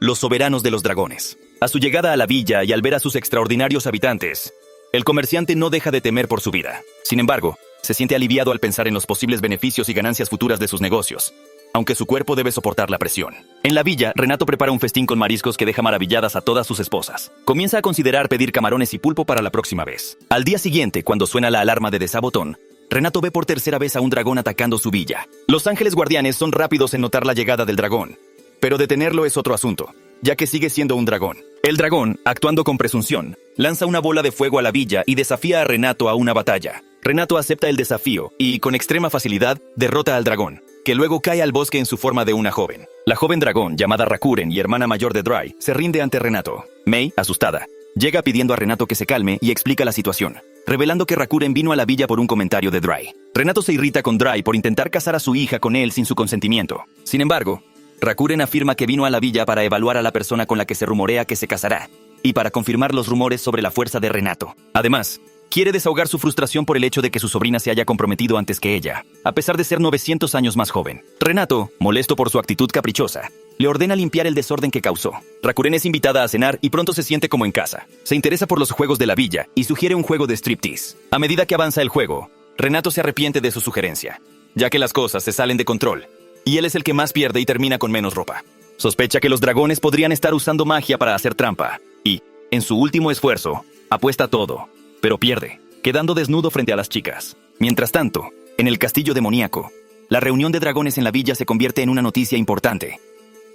los soberanos de los dragones. A su llegada a la villa y al ver a sus extraordinarios habitantes, el comerciante no deja de temer por su vida. Sin embargo, se siente aliviado al pensar en los posibles beneficios y ganancias futuras de sus negocios, aunque su cuerpo debe soportar la presión. En la villa, Renato prepara un festín con mariscos que deja maravilladas a todas sus esposas. Comienza a considerar pedir camarones y pulpo para la próxima vez. Al día siguiente, cuando suena la alarma de desabotón, Renato ve por tercera vez a un dragón atacando su villa. Los ángeles guardianes son rápidos en notar la llegada del dragón, pero detenerlo es otro asunto, ya que sigue siendo un dragón. El dragón, actuando con presunción, lanza una bola de fuego a la villa y desafía a Renato a una batalla. Renato acepta el desafío y, con extrema facilidad, derrota al dragón, que luego cae al bosque en su forma de una joven. La joven dragón, llamada Rakuren y hermana mayor de Dry, se rinde ante Renato. Mei, asustada, llega pidiendo a Renato que se calme y explica la situación, revelando que Rakuren vino a la villa por un comentario de Dry. Renato se irrita con Dry por intentar casar a su hija con él sin su consentimiento. Sin embargo, Rakuren afirma que vino a la villa para evaluar a la persona con la que se rumorea que se casará, y para confirmar los rumores sobre la fuerza de Renato. Además, quiere desahogar su frustración por el hecho de que su sobrina se haya comprometido antes que ella, a pesar de ser 900 años más joven. Renato, molesto por su actitud caprichosa, le ordena limpiar el desorden que causó. Rakuren es invitada a cenar y pronto se siente como en casa. Se interesa por los juegos de la villa y sugiere un juego de striptease. A medida que avanza el juego, Renato se arrepiente de su sugerencia, ya que las cosas se salen de control, y él es el que más pierde y termina con menos ropa. Sospecha que los dragones podrían estar usando magia para hacer trampa, y, en su último esfuerzo, apuesta todo, pero pierde, quedando desnudo frente a las chicas. Mientras tanto, en el castillo demoníaco, la reunión de dragones en la villa se convierte en una noticia importante,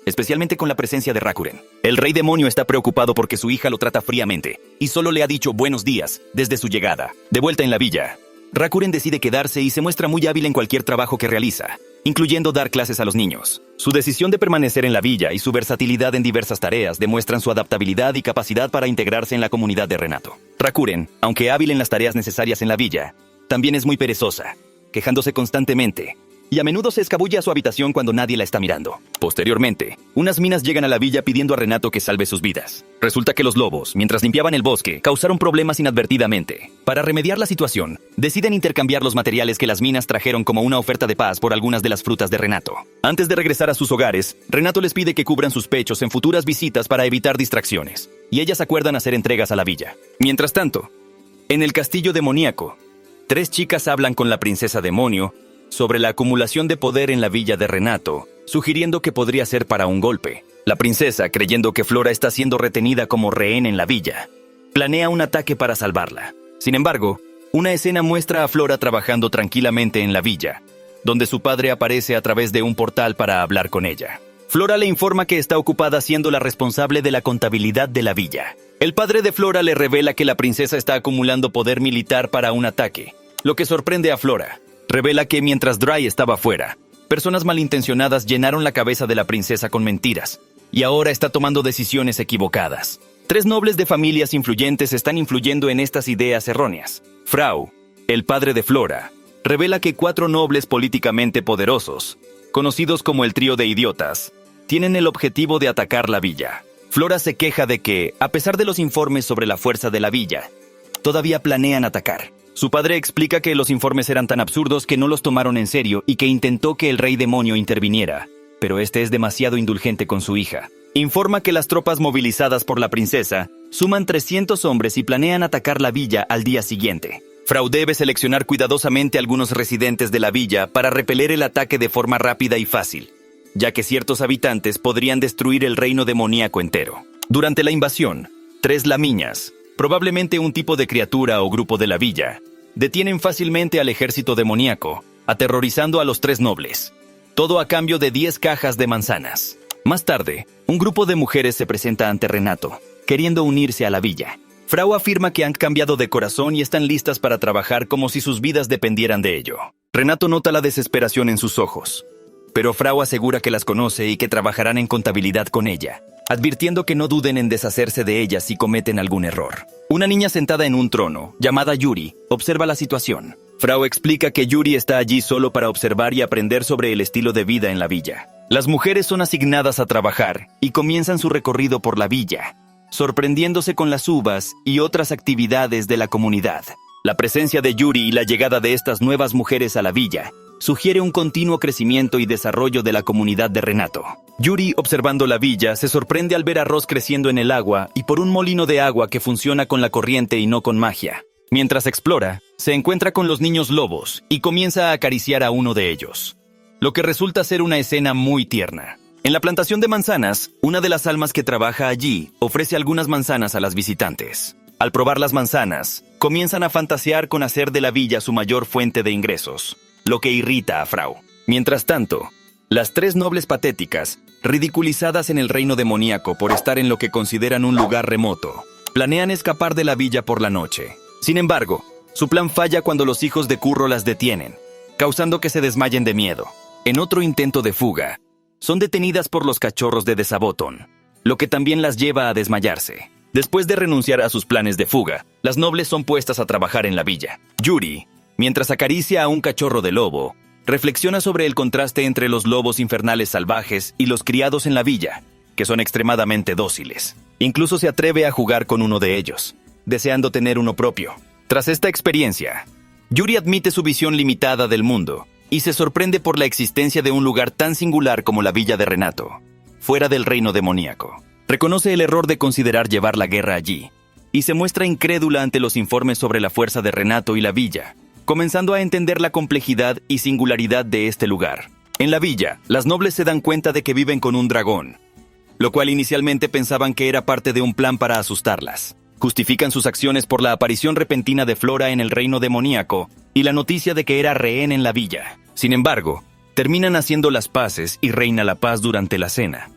especialmente con la presencia de Rakuren. El rey demonio está preocupado porque su hija lo trata fríamente, y solo le ha dicho buenos días desde su llegada. De vuelta en la villa, Rakuren decide quedarse y se muestra muy hábil en cualquier trabajo que realiza, incluyendo dar clases a los niños. Su decisión de permanecer en la villa y su versatilidad en diversas tareas demuestran su adaptabilidad y capacidad para integrarse en la comunidad de Renato. Rakuren, aunque hábil en las tareas necesarias en la villa, también es muy perezosa, quejándose constantemente, y a menudo se escabulle a su habitación cuando nadie la está mirando. Posteriormente, unas minas llegan a la villa pidiendo a Renato que salve sus vidas. Resulta que los lobos, mientras limpiaban el bosque, causaron problemas inadvertidamente. Para remediar la situación, deciden intercambiar los materiales que las minas trajeron como una oferta de paz por algunas de las frutas de Renato. Antes de regresar a sus hogares, Renato les pide que cubran sus pechos en futuras visitas para evitar distracciones, y ellas acuerdan hacer entregas a la villa. Mientras tanto, en el castillo demoníaco, 3 chicas hablan con la princesa demonio sobre la acumulación de poder en la villa de Renato, sugiriendo que podría ser para un golpe. La princesa, creyendo que Flora está siendo retenida como rehén en la villa, planea un ataque para salvarla. Sin embargo, una escena muestra a Flora trabajando tranquilamente en la villa, donde su padre aparece a través de un portal para hablar con ella. Flora le informa que está ocupada siendo la responsable de la contabilidad de la villa. El padre de Flora le revela que la princesa está acumulando poder militar para un ataque, lo que sorprende a Flora. Revela que mientras Dry estaba fuera, personas malintencionadas llenaron la cabeza de la princesa con mentiras, y ahora está tomando decisiones equivocadas. 3 nobles de familias influyentes están influyendo en estas ideas erróneas. Frau, el padre de Flora, revela que 4 nobles políticamente poderosos, conocidos como el trío de idiotas, tienen el objetivo de atacar la villa. Flora se queja de que, a pesar de los informes sobre la fuerza de la villa, todavía planean atacar. Su padre explica que los informes eran tan absurdos que no los tomaron en serio y que intentó que el rey demonio interviniera, pero este es demasiado indulgente con su hija. Informa que las tropas movilizadas por la princesa suman 300 hombres y planean atacar la villa al día siguiente. Frau debe seleccionar cuidadosamente algunos residentes de la villa para repeler el ataque de forma rápida y fácil, ya que ciertos habitantes podrían destruir el reino demoníaco entero. Durante la invasión, 3 lamiñas, probablemente un tipo de criatura o grupo de la villa, detienen fácilmente al ejército demoníaco, aterrorizando a los 3 nobles. Todo a cambio de 10 cajas de manzanas. Más tarde, un grupo de mujeres se presenta ante Renato, queriendo unirse a la villa. Frau afirma que han cambiado de corazón y están listas para trabajar como si sus vidas dependieran de ello. Renato nota la desesperación en sus ojos, pero Frau asegura que las conoce y que trabajarán en contabilidad con ella, advirtiendo que no duden en deshacerse de ellas si cometen algún error. Una niña sentada en un trono, llamada Yuri, observa la situación. Frau explica que Yuri está allí solo para observar y aprender sobre el estilo de vida en la villa. Las mujeres son asignadas a trabajar y comienzan su recorrido por la villa, sorprendiéndose con las uvas y otras actividades de la comunidad. La presencia de Yuri y la llegada de estas nuevas mujeres a la villa sugiere un continuo crecimiento y desarrollo de la comunidad de Renato. Yuri, observando la villa, se sorprende al ver arroz creciendo en el agua y por un molino de agua que funciona con la corriente y no con magia. Mientras explora, se encuentra con los niños lobos y comienza a acariciar a uno de ellos, lo que resulta ser una escena muy tierna. En la plantación de manzanas, una de las almas que trabaja allí ofrece algunas manzanas a las visitantes. Al probar las manzanas, comienzan a fantasear con hacer de la villa su mayor fuente de ingresos, lo que irrita a Frau. Mientras tanto, las tres nobles patéticas, ridiculizadas en el reino demoníaco por estar en lo que consideran un lugar remoto, planean escapar de la villa por la noche. Sin embargo, su plan falla cuando los hijos de Curro las detienen, causando que se desmayen de miedo. En otro intento de fuga, son detenidas por los cachorros de Desaboton, lo que también las lleva a desmayarse. Después de renunciar a sus planes de fuga, las nobles son puestas a trabajar en la villa. Yuri, mientras acaricia a un cachorro de lobo, reflexiona sobre el contraste entre los lobos infernales salvajes y los criados en la villa, que son extremadamente dóciles. Incluso se atreve a jugar con uno de ellos, deseando tener uno propio. Tras esta experiencia, Yuri admite su visión limitada del mundo y se sorprende por la existencia de un lugar tan singular como la villa de Renato, fuera del reino demoníaco. Reconoce el error de considerar llevar la guerra allí, y se muestra incrédula ante los informes sobre la fuerza de Renato y la villa, comenzando a entender la complejidad y singularidad de este lugar. En la villa, las nobles se dan cuenta de que viven con un dragón, lo cual inicialmente pensaban que era parte de un plan para asustarlas. Justifican sus acciones por la aparición repentina de Flora en el reino demoníaco y la noticia de que era rehén en la villa. Sin embargo, terminan haciendo las paces y reina la paz durante la cena,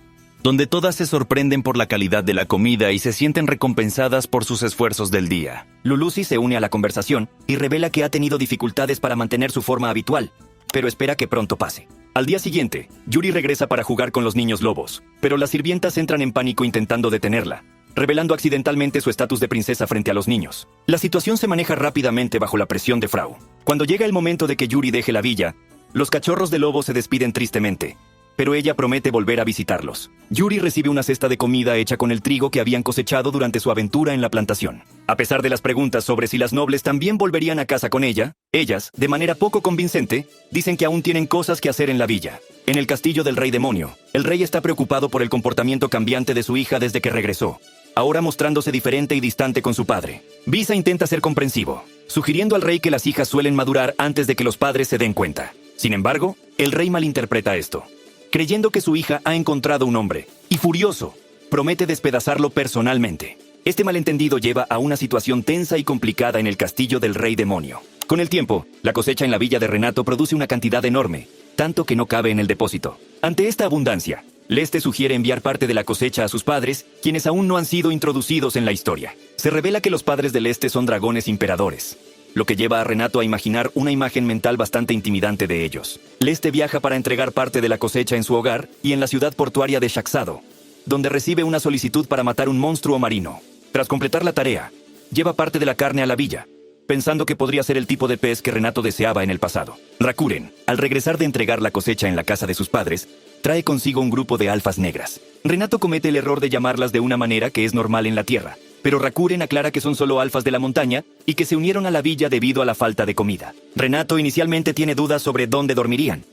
donde todas se sorprenden por la calidad de la comida y se sienten recompensadas por sus esfuerzos del día.
Lulusi se une a la conversación y revela que ha tenido dificultades para mantener su forma habitual, pero espera que pronto pase. Al día siguiente, Yuri regresa para jugar con los niños lobos, pero las sirvientas entran en pánico intentando detenerla, revelando accidentalmente su estatus de princesa frente a los niños. La situación se maneja rápidamente bajo la presión de Frau. Cuando llega el momento de que Yuri deje la villa, los cachorros de lobo se despiden tristemente, pero ella promete volver a visitarlos. Yuri recibe una cesta de comida hecha con el trigo que habían cosechado durante su aventura en la plantación. A pesar de las preguntas sobre si las nobles también volverían a casa con ella, ellas, de manera poco convincente, dicen que aún tienen cosas que hacer en la villa. En el castillo del rey demonio, el rey está preocupado por el comportamiento cambiante de su hija desde que regresó, ahora mostrándose diferente y distante con su padre. Visa intenta ser comprensivo, sugiriendo al rey que las hijas suelen madurar antes de que los padres se den cuenta. Sin embargo, el rey malinterpreta esto, creyendo que su hija ha encontrado un hombre, y furioso, promete despedazarlo personalmente. Este malentendido lleva a una situación tensa y complicada en el castillo del rey demonio. Con el tiempo, la cosecha en la villa de Renato produce una cantidad enorme, tanto que no cabe en el depósito. Ante esta abundancia, Leste sugiere enviar parte de la cosecha a sus padres, quienes aún no han sido introducidos en la historia. Se revela que los padres de Leste son dragones imperadores, lo que lleva a Renato a imaginar una imagen mental bastante intimidante de ellos. Leste viaja para entregar parte de la cosecha en su hogar y en la ciudad portuaria de Shaxado, donde recibe una solicitud para matar un monstruo marino. Tras completar la tarea, lleva parte de la carne a la villa, pensando que podría ser el tipo de pez que Renato deseaba en el pasado. Rakuren, al regresar de entregar la cosecha en la casa de sus padres, trae consigo un grupo de alfas negras. Renato comete el error de llamarlas de una manera que es normal en la tierra, pero Rakuren aclara que son solo alfas de la montaña y que se unieron a la villa debido a la falta de comida. Renato inicialmente tiene dudas sobre dónde dormirían,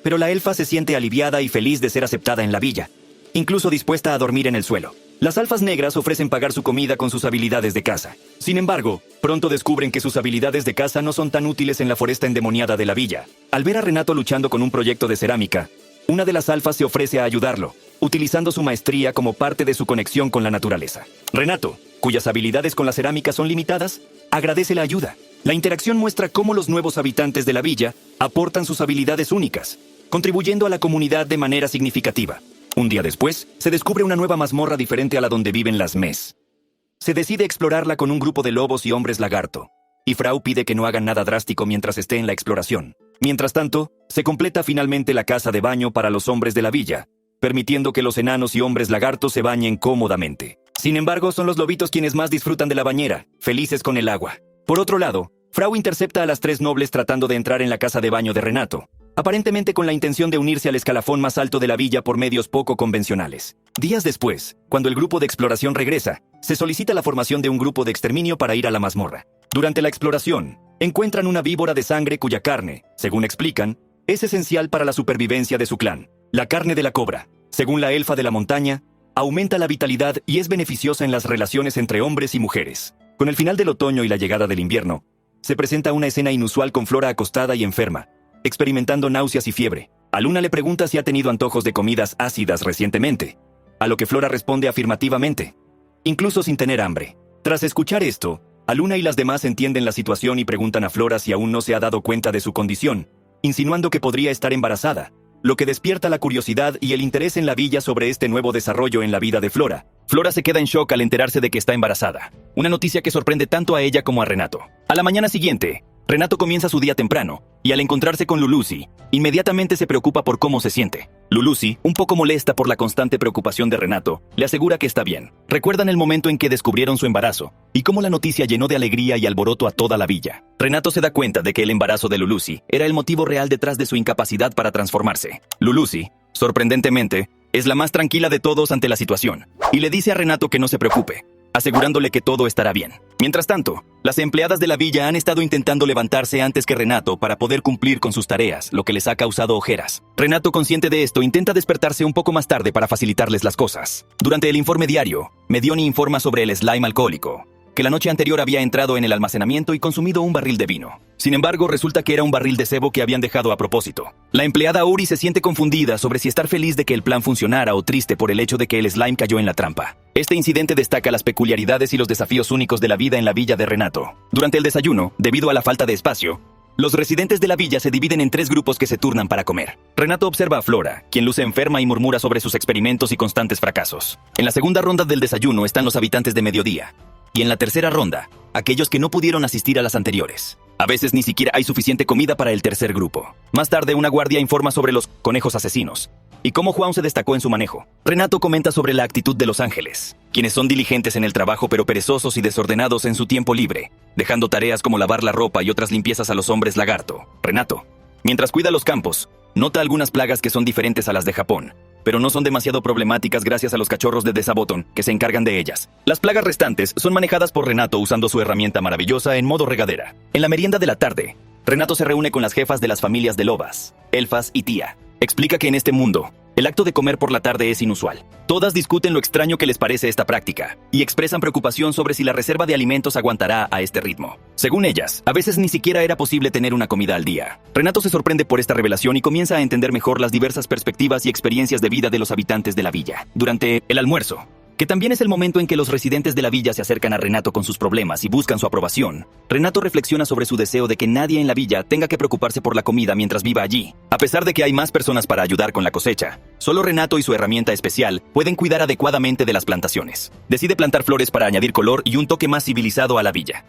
pero la elfa se siente aliviada y feliz de ser aceptada en la villa, incluso dispuesta a dormir en el suelo. Las alfas negras ofrecen pagar su comida con sus habilidades de caza. Sin embargo, pronto descubren que sus habilidades de caza no son tan útiles en la foresta endemoniada de la villa. Al ver a Renato luchando con un proyecto de cerámica, una de las alfas se ofrece a ayudarlo, utilizando su maestría como parte de su conexión con la naturaleza. Renato, cuyas habilidades con la cerámica son limitadas, agradece la ayuda. La interacción muestra cómo los nuevos habitantes de la villa aportan sus habilidades únicas, contribuyendo a la comunidad de manera significativa. Un día después, se descubre una nueva mazmorra diferente a la donde viven las Mes. se decide explorarla con un grupo de lobos y hombres lagarto, y Frau pide que no hagan nada drástico mientras esté en la exploración. Mientras tanto, se completa finalmente la casa de baño para los hombres de la villa, permitiendo que los enanos y hombres lagartos se bañen cómodamente. Sin embargo, son los lobitos quienes más disfrutan de la bañera, felices con el agua. Por otro lado, Frau intercepta a las 3 nobles tratando de entrar en la casa de baño de Renato, aparentemente con la intención de unirse al escalafón más alto de la villa por medios poco convencionales. Días después, cuando el grupo de exploración regresa, se solicita la formación de un grupo de exterminio para ir a la mazmorra. Durante la exploración, encuentran una víbora de sangre cuya carne, según explican, es esencial para la supervivencia de su clan. La carne de la cobra, según la elfa de la montaña, aumenta la vitalidad y es beneficiosa en las relaciones entre hombres y mujeres. Con el final del otoño y la llegada del invierno, se presenta una escena inusual con Flora acostada y enferma, experimentando náuseas y fiebre. A Luna le pregunta si ha tenido antojos de comidas ácidas recientemente, a lo que Flora responde afirmativamente, incluso sin tener hambre. Tras escuchar esto, a Luna y las demás entienden la situación y preguntan a Flora si aún no se ha dado cuenta de su condición, insinuando que podría estar embarazada, lo que despierta la curiosidad y el interés en la villa sobre este nuevo desarrollo en la vida de Flora. Flora se queda en shock al enterarse de que está embarazada, una noticia que sorprende tanto a ella como a Renato. A la mañana siguiente, Renato comienza su día temprano, y al encontrarse con Lulusi, inmediatamente se preocupa por cómo se siente. Lulusi, un poco molesta por la constante preocupación de Renato, le asegura que está bien. Recuerdan el momento en que descubrieron su embarazo, y cómo la noticia llenó de alegría y alboroto a toda la villa. Renato se da cuenta de que el embarazo de Lulusi era el motivo real detrás de su incapacidad para transformarse. Lulusi, sorprendentemente, es la más tranquila de todos ante la situación, y le dice a Renato que no se preocupe, asegurándole que todo estará bien. Mientras tanto, las empleadas de la villa han estado intentando levantarse antes que Renato para poder cumplir con sus tareas, lo que les ha causado ojeras. Renato, consciente de esto, intenta despertarse un poco más tarde para facilitarles las cosas. Durante el informe diario, Medioni informa sobre el slime alcohólico, que la noche anterior había entrado en el almacenamiento y consumido un barril de vino. Sin embargo, resulta que era un barril de cebo que habían dejado a propósito. La empleada Uri se siente confundida sobre si estar feliz de que el plan funcionara o triste por el hecho de que el slime cayó en la trampa. Este incidente destaca las peculiaridades y los desafíos únicos de la vida en la villa de Renato. Durante el desayuno, debido a la falta de espacio, los residentes de la villa se dividen en 3 grupos que se turnan para comer. Renato observa a Flora, quien luce enferma y murmura sobre sus experimentos y constantes fracasos. En la segunda ronda del desayuno están los habitantes de mediodía. Y en la tercera ronda, aquellos que no pudieron asistir a las anteriores. A veces ni siquiera hay suficiente comida para el tercer grupo. Más tarde, una guardia informa sobre los conejos asesinos y cómo Juan se destacó en su manejo. Renato comenta sobre la actitud de los ángeles, quienes son diligentes en el trabajo pero perezosos y desordenados en su tiempo libre, dejando tareas como lavar la ropa y otras limpiezas a los hombres lagarto. Renato, mientras cuida los campos, nota algunas plagas que son diferentes a las de Japón, pero no son demasiado problemáticas gracias a los cachorros de Desaboton, que se encargan de ellas. Las plagas restantes son manejadas por Renato usando su herramienta maravillosa en modo regadera. En la merienda de la tarde, Renato se reúne con las jefas de las familias de lobas, elfas y tía. Explica que en este mundo, el acto de comer por la tarde es inusual. Todas discuten lo extraño que les parece esta práctica, y expresan preocupación sobre si la reserva de alimentos aguantará a este ritmo. Según ellas, a veces ni siquiera era posible tener una comida al día. Renato se sorprende por esta revelación y comienza a entender mejor las diversas perspectivas y experiencias de vida de los habitantes de la villa. Durante el almuerzo, que también es el momento en que los residentes de la villa se acercan a Renato con sus problemas y buscan su aprobación, Renato reflexiona sobre su deseo de que nadie en la villa tenga que preocuparse por la comida mientras viva allí. A pesar de que hay más personas para ayudar con la cosecha, solo Renato y su herramienta especial pueden cuidar adecuadamente de las plantaciones. Decide plantar flores para añadir color y un toque más civilizado a la villa.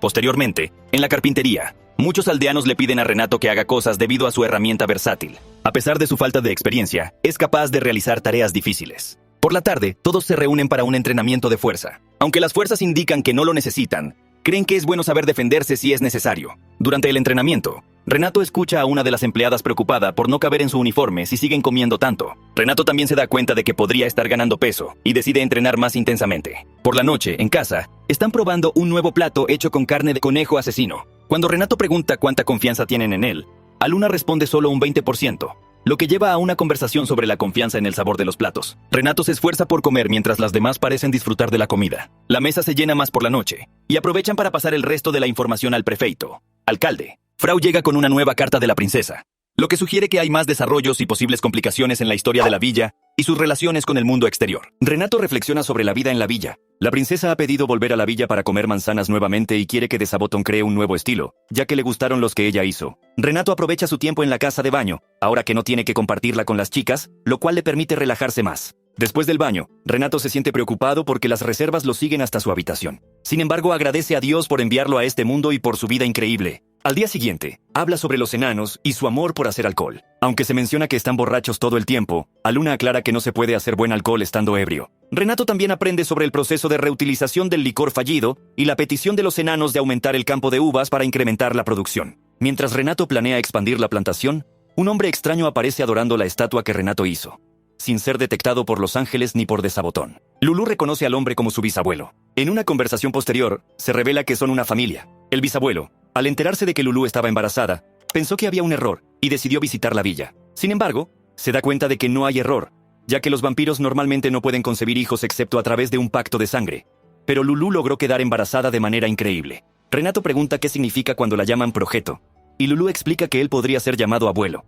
Posteriormente, en la carpintería, muchos aldeanos le piden a Renato que haga cosas debido a su herramienta versátil. A pesar de su falta de experiencia, es capaz de realizar tareas difíciles. Por la tarde, todos se reúnen para un entrenamiento de fuerza. Aunque las fuerzas indican que no lo necesitan, creen que es bueno saber defenderse si es necesario. Durante el entrenamiento, Renato escucha a una de las empleadas preocupada por no caber en su uniforme si siguen comiendo tanto. Renato también se da cuenta de que podría estar ganando peso y decide entrenar más intensamente. Por la noche, en casa, están probando un nuevo plato hecho con carne de conejo asesino. Cuando Renato pregunta cuánta confianza tienen en él, Aluna responde solo un 20%. Lo que lleva a una conversación sobre la confianza en el sabor de los platos. Renato se esfuerza por comer mientras las demás parecen disfrutar de la comida. La mesa se llena más por la noche, y aprovechan para pasar el resto de la información al prefeito. Alcalde. Frau llega con una nueva carta de la princesa, lo que sugiere que hay más desarrollos y posibles complicaciones en la historia de la villa y sus relaciones con el mundo exterior. Renato reflexiona sobre la vida en la villa. La princesa ha pedido volver a la villa para comer manzanas nuevamente y quiere que Desaboton cree un nuevo estilo, ya que le gustaron los que ella hizo. Renato aprovecha su tiempo en la casa de baño, ahora que no tiene que compartirla con las chicas, lo cual le permite relajarse más. Después del baño, Renato se siente preocupado porque las reservas lo siguen hasta su habitación. Sin embargo, agradece a Dios por enviarlo a este mundo y por su vida increíble. Al día siguiente, habla sobre los enanos y su amor por hacer alcohol. Aunque se menciona que están borrachos todo el tiempo, Aluna aclara que no se puede hacer buen alcohol estando ebrio. Renato también aprende sobre el proceso de reutilización del licor fallido y la petición de los enanos de aumentar el campo de uvas para incrementar la producción. Mientras Renato planea expandir la plantación, un hombre extraño aparece adorando la estatua que Renato hizo, sin ser detectado por los ángeles ni por Desabotón. Lulú reconoce al hombre como su bisabuelo. En una conversación posterior, se revela que son una familia. El bisabuelo, al enterarse de que Lulú estaba embarazada, pensó que había un error y decidió visitar la villa. Sin embargo, se da cuenta de que no hay error, ya que los vampiros normalmente no pueden concebir hijos excepto a través de un pacto de sangre. Pero Lulú logró quedar embarazada de manera increíble. Renato pregunta qué significa cuando la llaman progeto, y Lulú explica que él podría ser llamado abuelo.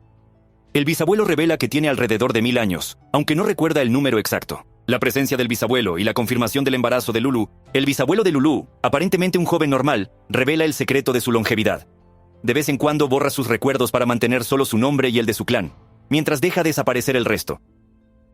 El bisabuelo revela que tiene alrededor de 1000 años, aunque no recuerda el número exacto. La presencia del bisabuelo y la confirmación del embarazo de Lulú, el bisabuelo de Lulú, aparentemente un joven normal, revela el secreto de su longevidad. De vez en cuando borra sus recuerdos para mantener solo su nombre y el de su clan, mientras deja desaparecer el resto.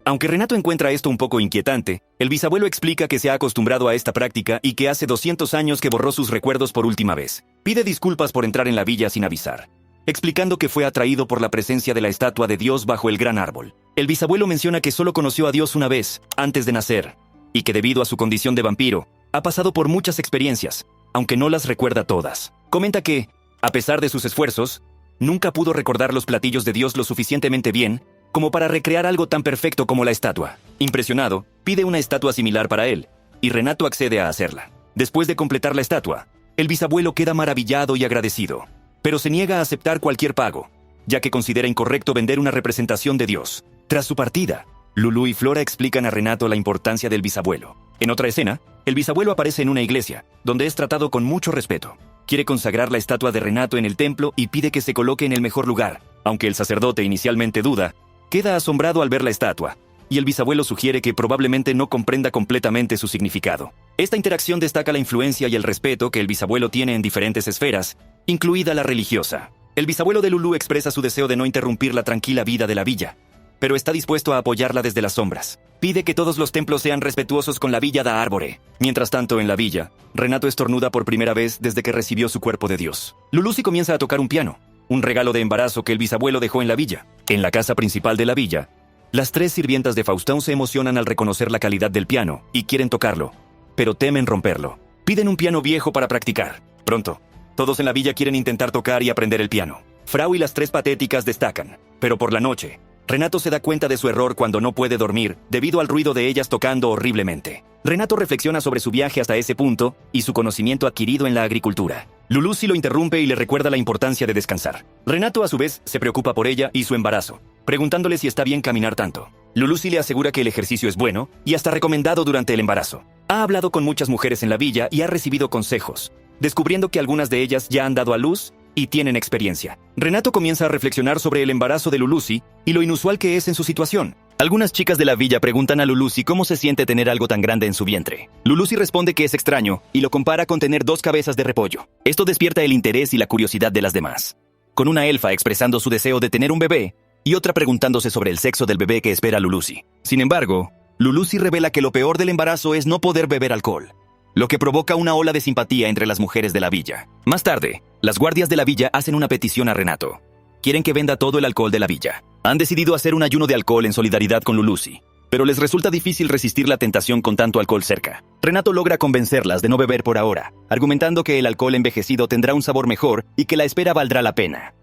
Aunque Renato encuentra esto un poco inquietante, el bisabuelo explica que se ha acostumbrado a esta práctica y que hace 200 años que borró sus recuerdos por última vez. Pide disculpas por entrar en la villa sin avisar, explicando que fue atraído por la presencia de la estatua de Dios bajo el gran árbol. El bisabuelo menciona que solo conoció a Dios una vez, antes de nacer, y que debido a su condición de vampiro, ha pasado por muchas experiencias, aunque no las recuerda todas. Comenta que, a pesar de sus esfuerzos, nunca pudo recordar los platillos de Dios lo suficientemente bien como para recrear algo tan perfecto como la estatua. Impresionado, pide una estatua similar para él, y Renato accede a hacerla. Después de completar la estatua, el bisabuelo queda maravillado y agradecido, pero se niega a aceptar cualquier pago, ya que considera incorrecto vender una representación de Dios. Tras su partida, Lulú y Flora explican a Renato la importancia del bisabuelo. En otra escena, el bisabuelo aparece en una iglesia, donde es tratado con mucho respeto. Quiere consagrar la estatua de Renato en el templo y pide que se coloque en el mejor lugar. Aunque el sacerdote inicialmente duda, queda asombrado al ver la estatua, y el bisabuelo sugiere que probablemente no comprenda completamente su significado. Esta interacción destaca la influencia y el respeto que el bisabuelo tiene en diferentes esferas, incluida la religiosa. El bisabuelo de Lulú expresa su deseo de no interrumpir la tranquila vida de la villa, pero está dispuesto a apoyarla desde las sombras. Pide que todos los templos sean respetuosos con la villa da Árbore. Mientras tanto, en la villa, Renato estornuda por primera vez desde que recibió su cuerpo de Dios. Lulú sí comienza a tocar un piano, un regalo de embarazo que el bisabuelo dejó en la villa. En la casa principal de la villa, las 3 sirvientas de Faustón se emocionan al reconocer la calidad del piano y quieren tocarlo, pero temen romperlo. Piden un piano viejo para practicar. Pronto, todos en la villa quieren intentar tocar y aprender el piano. Frau y las 3 patéticas destacan, pero por la noche, Renato se da cuenta de su error cuando no puede dormir debido al ruido de ellas tocando horriblemente. Renato reflexiona sobre su viaje hasta ese punto y su conocimiento adquirido en la agricultura. Lulú sí lo interrumpe y le recuerda la importancia de descansar. Renato a su vez se preocupa por ella y su embarazo, preguntándole si está bien caminar tanto. Lulú sí le asegura que el ejercicio es bueno y hasta recomendado durante el embarazo. Ha hablado con muchas mujeres en la villa y ha recibido consejos, descubriendo que algunas de ellas ya han dado a luz y tienen experiencia. Renato comienza a reflexionar sobre el embarazo de Lulusi y lo inusual que es en su situación. Algunas chicas de la villa preguntan a Lulusi cómo se siente tener algo tan grande en su vientre. Lulusi responde que es extraño y lo compara con tener 2 cabezas de repollo. Esto despierta el interés y la curiosidad de las demás, con una elfa expresando su deseo de tener un bebé y otra preguntándose sobre el sexo del bebé que espera Lulusi. Sin embargo, Lulusi revela que lo peor del embarazo es no poder beber alcohol, lo que provoca una ola de simpatía entre las mujeres de la villa. Más tarde, las guardias de la villa hacen una petición a Renato. Quieren que venda todo el alcohol de la villa. Han decidido hacer un ayuno de alcohol en solidaridad con Lulusi, pero les resulta difícil resistir la tentación con tanto alcohol cerca. Renato logra convencerlas de no beber por ahora, argumentando que el alcohol envejecido tendrá un sabor mejor y que la espera valdrá la pena.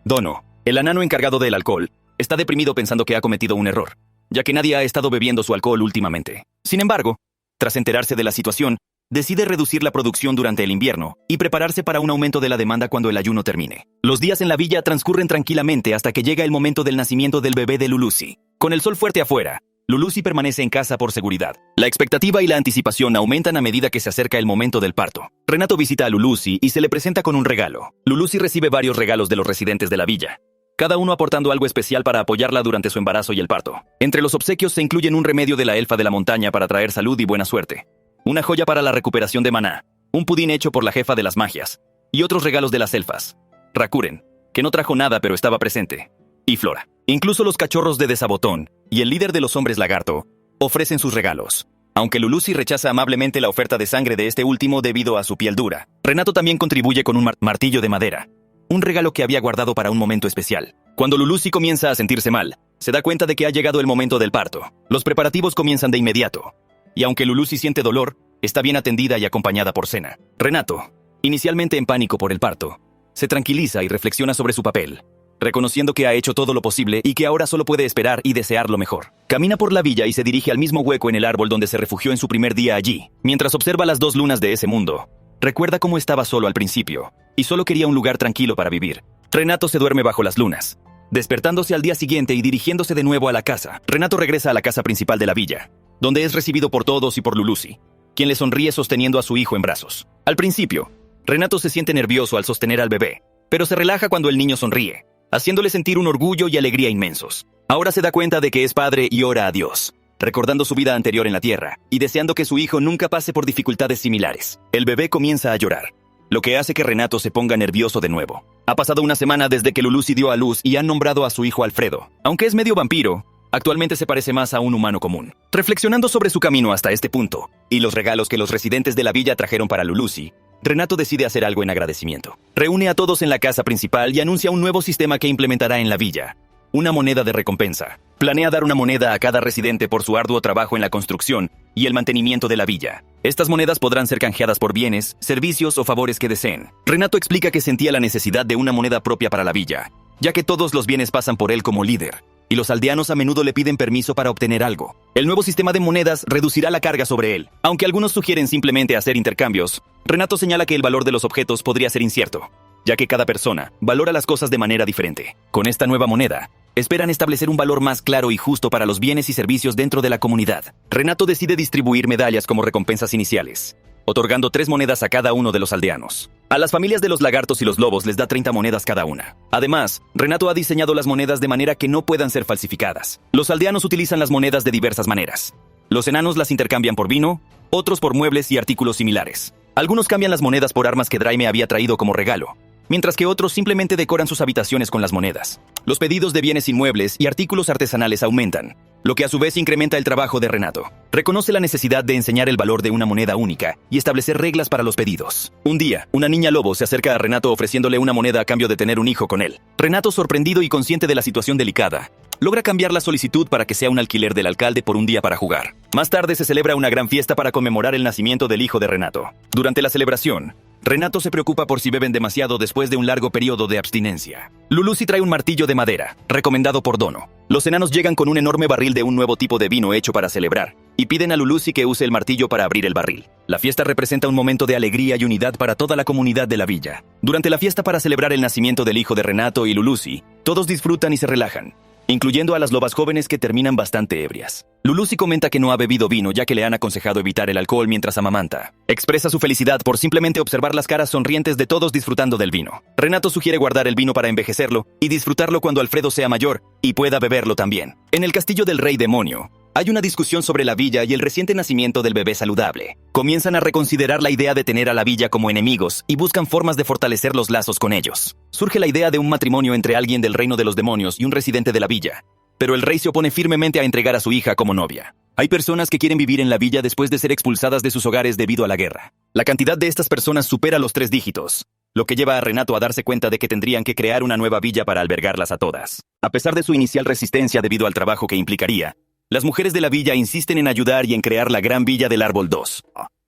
Dono, el enano encargado del alcohol, está deprimido pensando que ha cometido un error, ya que nadie ha estado bebiendo su alcohol últimamente. Sin embargo, tras enterarse de la situación, decide reducir la producción durante el invierno y prepararse para un aumento de la demanda cuando el ayuno termine. Los días en la villa transcurren tranquilamente hasta que llega el momento del nacimiento del bebé de Lulusi. Con el sol fuerte afuera, Lulusi permanece en casa por seguridad. La expectativa y la anticipación aumentan a medida que se acerca el momento del parto. Renato visita a Lulusi y se le presenta con un regalo. Lulusi recibe varios regalos de los residentes de la villa, cada uno aportando algo especial para apoyarla durante su embarazo y el parto. Entre los obsequios se incluyen un remedio de la elfa de la montaña para traer salud y buena suerte, una joya para la recuperación de maná, un pudín hecho por la jefa de las magias, y otros regalos de las elfas, Rakuren, que no trajo nada pero estaba presente, y Flora. Incluso los cachorros de Desabotón y el líder de los hombres lagarto ofrecen sus regalos. Aunque Lulusi rechaza amablemente la oferta de sangre de este último debido a su piel dura, Renato también contribuye con un martillo de madera, un regalo que había guardado para un momento especial. Cuando Lulusi comienza a sentirse mal, se da cuenta de que ha llegado el momento del parto. Los preparativos comienzan de inmediato, y aunque Lulusi siente dolor, está bien atendida y acompañada por Sena. Renato, inicialmente en pánico por el parto, se tranquiliza y reflexiona sobre su papel, reconociendo que ha hecho todo lo posible y que ahora solo puede esperar y desear lo mejor. Camina por la villa y se dirige al mismo hueco en el árbol donde se refugió en su primer día allí. Mientras observa las 2 lunas de ese mundo, recuerda cómo estaba solo al principio y solo quería un lugar tranquilo para vivir. Renato se duerme bajo las lunas, despertándose al día siguiente y dirigiéndose de nuevo a la casa. Renato regresa a la casa principal de la villa, donde es recibido por todos y por Lulusi, quien le sonríe sosteniendo a su hijo en brazos. Al principio, Renato se siente nervioso al sostener al bebé, pero se relaja cuando el niño sonríe, haciéndole sentir un orgullo y alegría inmensos. Ahora se da cuenta de que es padre y ora a Dios, recordando su vida anterior en la tierra y deseando que su hijo nunca pase por dificultades similares. El bebé comienza a llorar, lo que hace que Renato se ponga nervioso de nuevo. Ha pasado una semana desde que Lulusi dio a luz y han nombrado a su hijo Alfredo. Aunque es medio vampiro, actualmente se parece más a un humano común. Reflexionando sobre su camino hasta este punto y los regalos que los residentes de la villa trajeron para Lulusi, Renato decide hacer algo en agradecimiento. Reúne a todos en la casa principal y anuncia un nuevo sistema que implementará en la villa: una moneda de recompensa. Planea dar una moneda a cada residente por su arduo trabajo en la construcción y el mantenimiento de la villa. Estas monedas podrán ser canjeadas por bienes, servicios o favores que deseen. Renato explica que sentía la necesidad de una moneda propia para la villa, ya que todos los bienes pasan por él como líder, y los aldeanos a menudo le piden permiso para obtener algo. El nuevo sistema de monedas reducirá la carga sobre él. Aunque algunos sugieren simplemente hacer intercambios, Renato señala que el valor de los objetos podría ser incierto, ya que cada persona valora las cosas de manera diferente. Con esta nueva moneda, esperan establecer un valor más claro y justo para los bienes y servicios dentro de la comunidad. Renato decide distribuir medallas como recompensas iniciales, otorgando 3 monedas a cada uno de los aldeanos. A las familias de los lagartos y los lobos les da 30 monedas cada una. Además, Renato ha diseñado las monedas de manera que no puedan ser falsificadas. Los aldeanos utilizan las monedas de diversas maneras. Los enanos las intercambian por vino, otros por muebles y artículos similares. Algunos cambian las monedas por armas que Draime había traído como regalo, mientras que otros simplemente decoran sus habitaciones con las monedas. Los pedidos de bienes inmuebles y artículos artesanales aumentan, lo que a su vez incrementa el trabajo de Renato. Reconoce la necesidad de enseñar el valor de una moneda única y establecer reglas para los pedidos. Un día, una niña lobo se acerca a Renato ofreciéndole una moneda a cambio de tener un hijo con él. Renato, sorprendido y consciente de la situación delicada, logra cambiar la solicitud para que sea un alquiler del alcalde por un día para jugar. Más tarde se celebra una gran fiesta para conmemorar el nacimiento del hijo de Renato. Durante la celebración, Renato se preocupa por si beben demasiado después de un largo periodo de abstinencia. Lulusi trae un martillo de madera, recomendado por Dono. Los enanos llegan con un enorme barril de un nuevo tipo de vino hecho para celebrar, y piden a Lulusi que use el martillo para abrir el barril. La fiesta representa un momento de alegría y unidad para toda la comunidad de la villa. Durante la fiesta para celebrar el nacimiento del hijo de Renato y Lulusi, todos disfrutan y se relajan, incluyendo a las lobas jóvenes que terminan bastante ebrias. Lulusi comenta que no ha bebido vino ya que le han aconsejado evitar el alcohol mientras amamanta. Expresa su felicidad por simplemente observar las caras sonrientes de todos disfrutando del vino. Renato sugiere guardar el vino para envejecerlo y disfrutarlo cuando Alfredo sea mayor y pueda beberlo también. En el castillo del rey demonio, hay una discusión sobre la villa y el reciente nacimiento del bebé saludable. Comienzan a reconsiderar la idea de tener a la villa como enemigos y buscan formas de fortalecer los lazos con ellos. Surge la idea de un matrimonio entre alguien del reino de los demonios y un residente de la villa, pero el rey se opone firmemente a entregar a su hija como novia. Hay personas que quieren vivir en la villa después de ser expulsadas de sus hogares debido a la guerra. La cantidad de estas personas supera los 3 dígitos, lo que lleva a Renato a darse cuenta de que tendrían que crear una nueva villa para albergarlas a todas. A pesar de su inicial resistencia debido al trabajo que implicaría, las mujeres de la villa insisten en ayudar y en crear la gran villa del Árbol 2.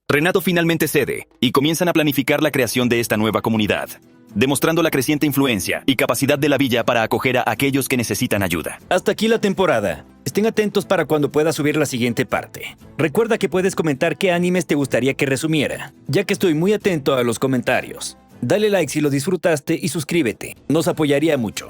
Renato finalmente cede, y comienzan a planificar la creación de esta nueva comunidad, demostrando la creciente influencia y capacidad de la villa para acoger a aquellos que necesitan ayuda.
Hasta aquí la temporada. Estén atentos para cuando pueda subir la siguiente parte. Recuerda que puedes comentar qué animes te gustaría que resumiera, ya que estoy muy atento a los comentarios. Dale like si lo disfrutaste y suscríbete, nos apoyaría mucho.